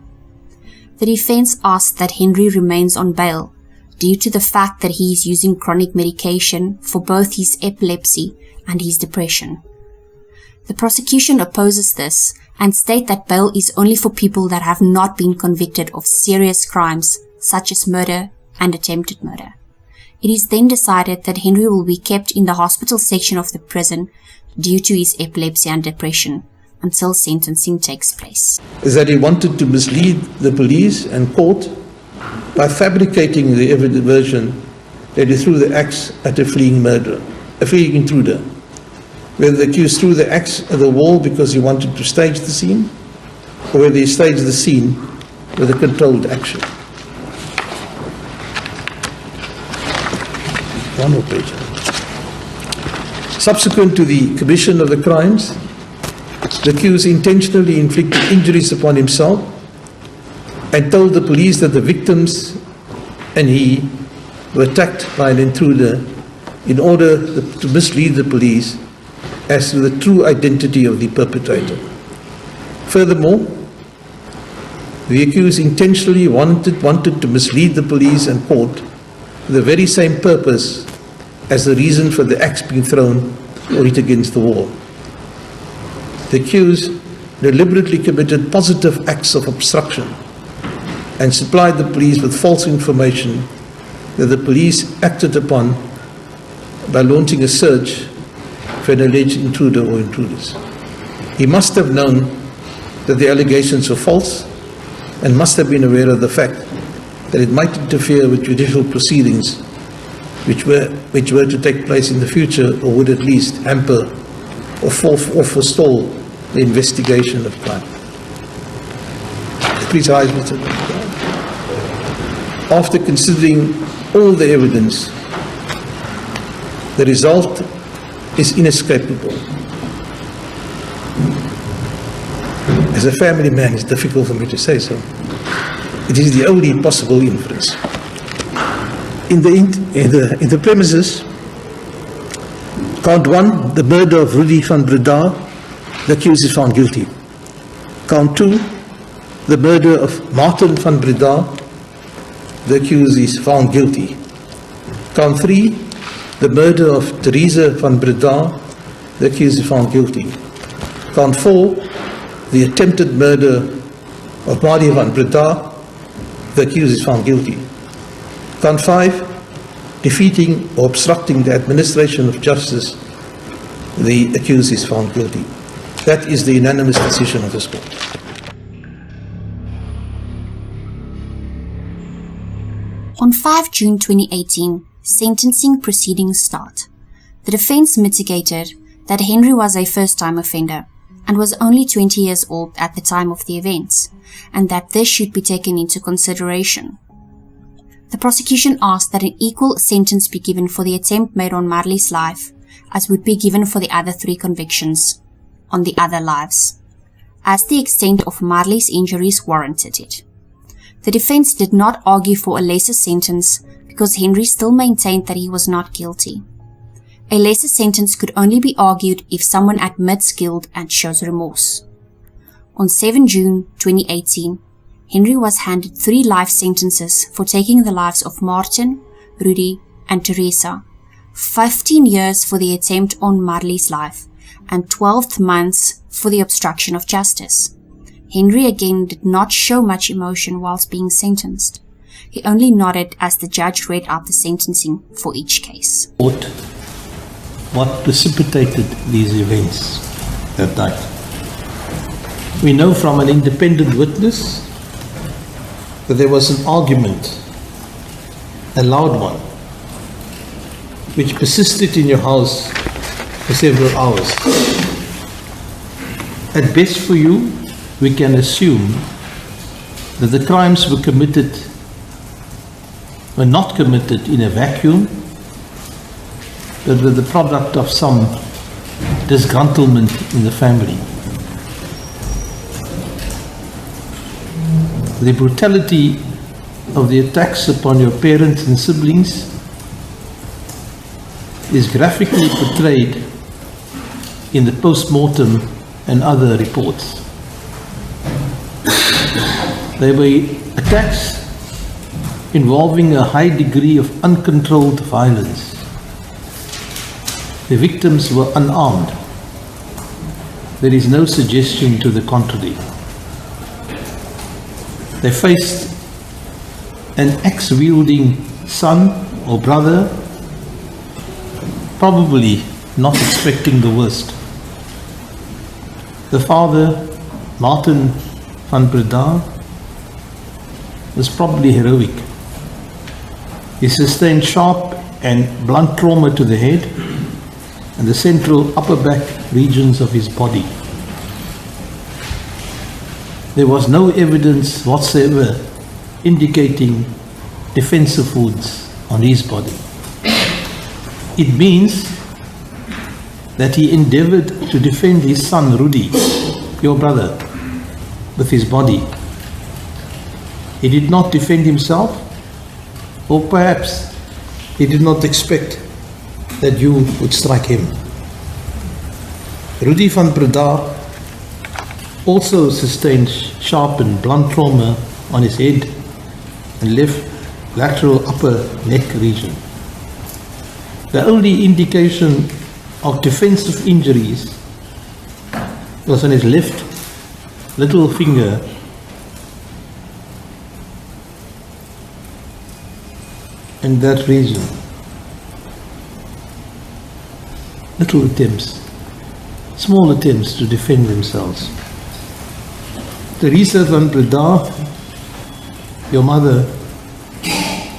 The defense asks that Henri remains on bail due to the fact that he is using chronic medication for both his epilepsy and his depression. The prosecution opposes this and state that bail is only for people that have not been convicted of serious crimes such as murder and attempted murder. It is then decided that Henri will be kept in the hospital section of the prison due to his epilepsy and depression until sentencing takes place. Is that he wanted to mislead the police and court by fabricating the evidence version that he threw the axe at a fleeing intruder. Whether the accused threw the axe at the wall because he wanted to stage the scene, or whether he staged the scene with a controlled action. One more page. Subsequent to the commission of the crimes, the accused intentionally inflicted injuries upon himself and told the police that the victims and he were attacked by an intruder in order to mislead the police as to the true identity of the perpetrator. Furthermore, the accused intentionally wanted to mislead the police and court for the very same purpose as the reason for the axe being thrown or hit against the wall. The accused deliberately committed positive acts of obstruction and supplied the police with false information that the police acted upon by launching a search for an alleged intruder or intruders. He must have known that the allegations were false and must have been aware of the fact that it might interfere with judicial proceedings which were to take place in the future, or would at least hamper or forestall the investigation of crime. Please rise, Mr. After considering all the evidence, the result is inescapable. As a family man, it's difficult for me to say so. It is the only possible inference. In the premises, count 1, the murder of Rudy van Breda, the accused is found guilty. Count 2, the murder of Martin van Breda, the accused is found guilty. Count 3, the murder of Teresa van Breda, the accused is found guilty. Count 4, the attempted murder of Maria van Breda, the accused is found guilty. Count 5, defeating or obstructing the administration of justice, the accused is found guilty. That is the unanimous decision of this court. On 5 June 2018, sentencing proceedings start. The defense mitigated that Henri was a first-time offender and was only 20 years old at the time of the events, and that this should be taken into consideration. The prosecution asked that an equal sentence be given for the attempt made on Marley's life as would be given for the other 3 convictions on the other lives, as the extent of Marley's injuries warranted it. The defense did not argue for a lesser sentence because Henri still maintained that he was not guilty. A lesser sentence could only be argued if someone admits guilt and shows remorse. On 7 June 2018, Henri was handed 3 life sentences for taking the lives of Martin, Rudy, and Teresa, 15 years for the attempt on Marley's life, and 12 months for the obstruction of justice. Henri again did not show much emotion whilst being sentenced. He only nodded as the judge read out the sentencing for each case. What precipitated these events that night? We know from an independent witness that there was an argument, a loud one, which persisted in your house for several hours. At best for you, we can assume that the crimes were not committed in a vacuum, but were the product of some disgruntlement in the family. The brutality of the attacks upon your parents and siblings is graphically portrayed in the post-mortem and other reports. They were attacks involving a high degree of uncontrolled violence. The victims were unarmed. There is no suggestion to the contrary. They faced an axe-wielding son or brother, probably not expecting the worst. The father, Martin van Breda, was probably heroic. He sustained sharp and blunt trauma to the head and the central upper back regions of his body. There was no evidence whatsoever indicating defensive wounds on his body. It means that he endeavored to defend his son Rudy, your brother, with his body. He did not defend himself, or perhaps he did not expect that you would strike him. Rudy van Breda also sustained sharp and blunt trauma on his head and left lateral upper neck region. The only indication of defensive injuries was on his left little finger in that region. Little attempts, small attempts to defend themselves. Teresa van Breda, your mother,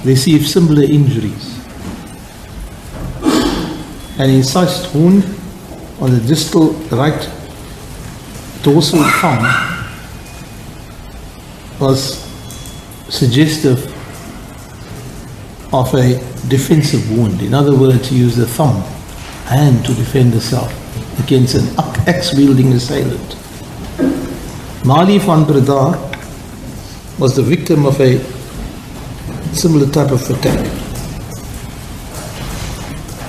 received similar injuries. An incised wound on the distal right dorsal thumb was suggestive of a defensive wound. In other words, he used the thumb hand to defend herself against an axe-wielding assailant. Marley van Breda was the victim of a similar type of attack.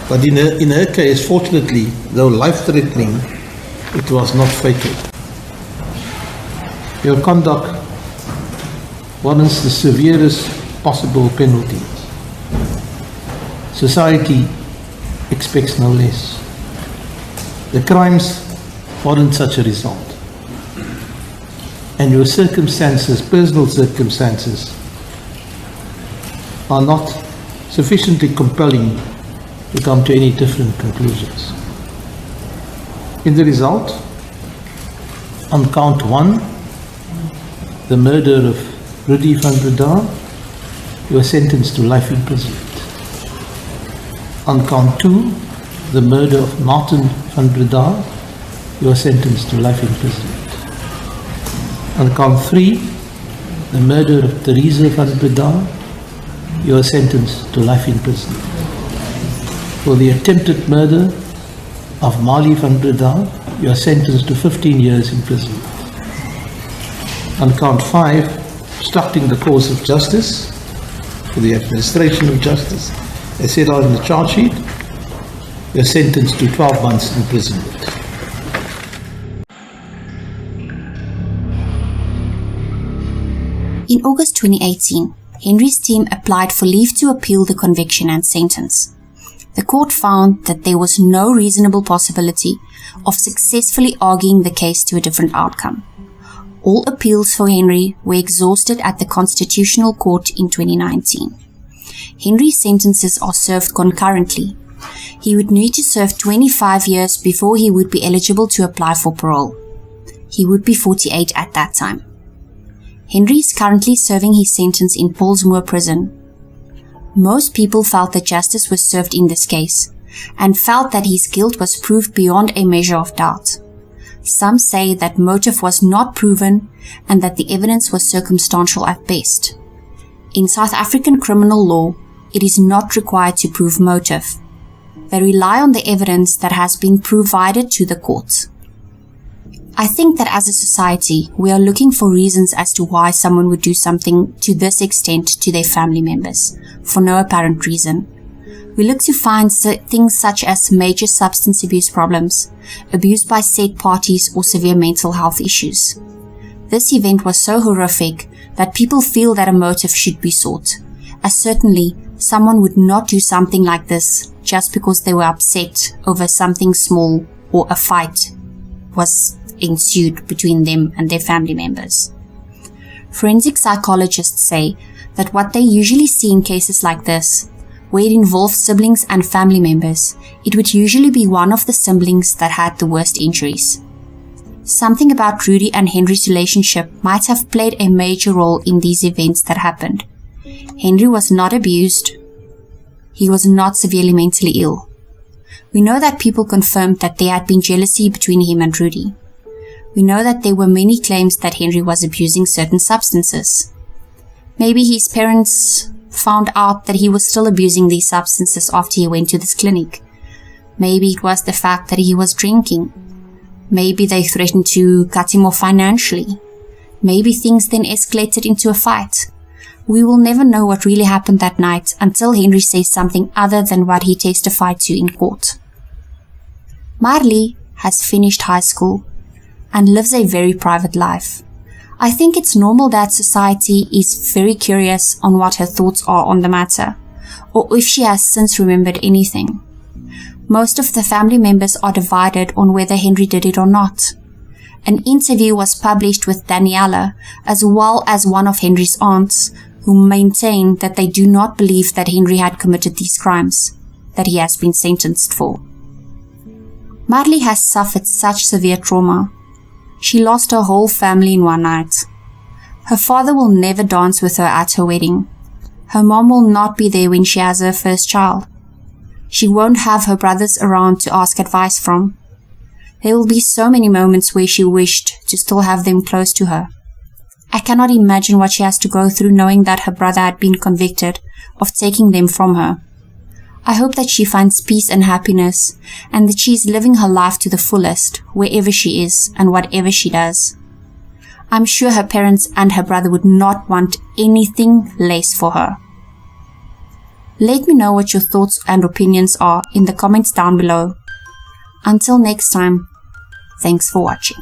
But in her case, fortunately, though life-threatening, it was not fatal. Your conduct warrants the severest possible penalty. Society expects no less. The crimes warrant such a result. And your circumstances, personal circumstances, are not sufficiently compelling to come to any different conclusions. In the result, on count 1, the murder of Rudy van Breda, you are sentenced to life imprisonment. On count 2, the murder of Martin van Breda, you are sentenced to life imprisonment. On count 3, the murder of Teresa van Breda, you are sentenced to life imprisonment. For the attempted murder of Marley van Breda, you are sentenced to 15 years imprisonment. On count 5, obstructing the course of justice, for the administration of justice, as set out in the charge sheet, you are sentenced to 12 months imprisonment. In August 2018, Henri's team applied for leave to appeal the conviction and sentence. The court found that there was no reasonable possibility of successfully arguing the case to a different outcome. All appeals for Henri were exhausted at the Constitutional Court in 2019. Henri's sentences are served concurrently. He would need to serve 25 years before he would be eligible to apply for parole. He would be 48 at that time. Henri is currently serving his sentence in Pollsmoor prison. Most people felt that justice was served in this case, and felt that his guilt was proved beyond a measure of doubt. Some say that motive was not proven and that the evidence was circumstantial at best. In South African criminal law, it is not required to prove motive. They rely on the evidence that has been provided to the court. I think that as a society, we are looking for reasons as to why someone would do something to this extent to their family members, for no apparent reason. We look to find things such as major substance abuse problems, abuse by said parties, or severe mental health issues. This event was so horrific that people feel that a motive should be sought, as certainly someone would not do something like this just because they were upset over something small or a fight was ensued between them and their family members. Forensic psychologists say that what they usually see in cases like this, where it involves siblings and family members, it would usually be one of the siblings that had the worst injuries. Something about Rudy and Henri's relationship might have played a major role in these events that happened. Henri was not abused. He was not severely mentally ill. We know that people confirmed that there had been jealousy between him and Rudy. We know that there were many claims that Henri was abusing certain substances. Maybe his parents found out that he was still abusing these substances after he went to this clinic. Maybe it was the fact that he was drinking. Maybe they threatened to cut him off financially. Maybe things then escalated into a fight. We will never know what really happened that night until Henri says something other than what he testified to in court. Marley has finished high school and lives a very private life. I think it's normal that society is very curious on what her thoughts are on the matter, or if she has since remembered anything. Most of the family members are divided on whether Henri did it or not. An interview was published with Daniela, as well as one of Henri's aunts, who maintain that they do not believe that Henri had committed these crimes that he has been sentenced for. Marley has suffered such severe trauma. She lost her whole family in one night. Her father will never dance with her at her wedding. Her mom will not be there when she has her first child. She won't have her brothers around to ask advice from. There will be so many moments where she wished to still have them close to her. I cannot imagine what she has to go through knowing that her brother had been convicted of taking them from her. I hope that she finds peace and happiness, and that she is living her life to the fullest, wherever she is and whatever she does. I'm sure her parents and her brother would not want anything less for her. Let me know what your thoughts and opinions are in the comments down below. Until next time, thanks for watching.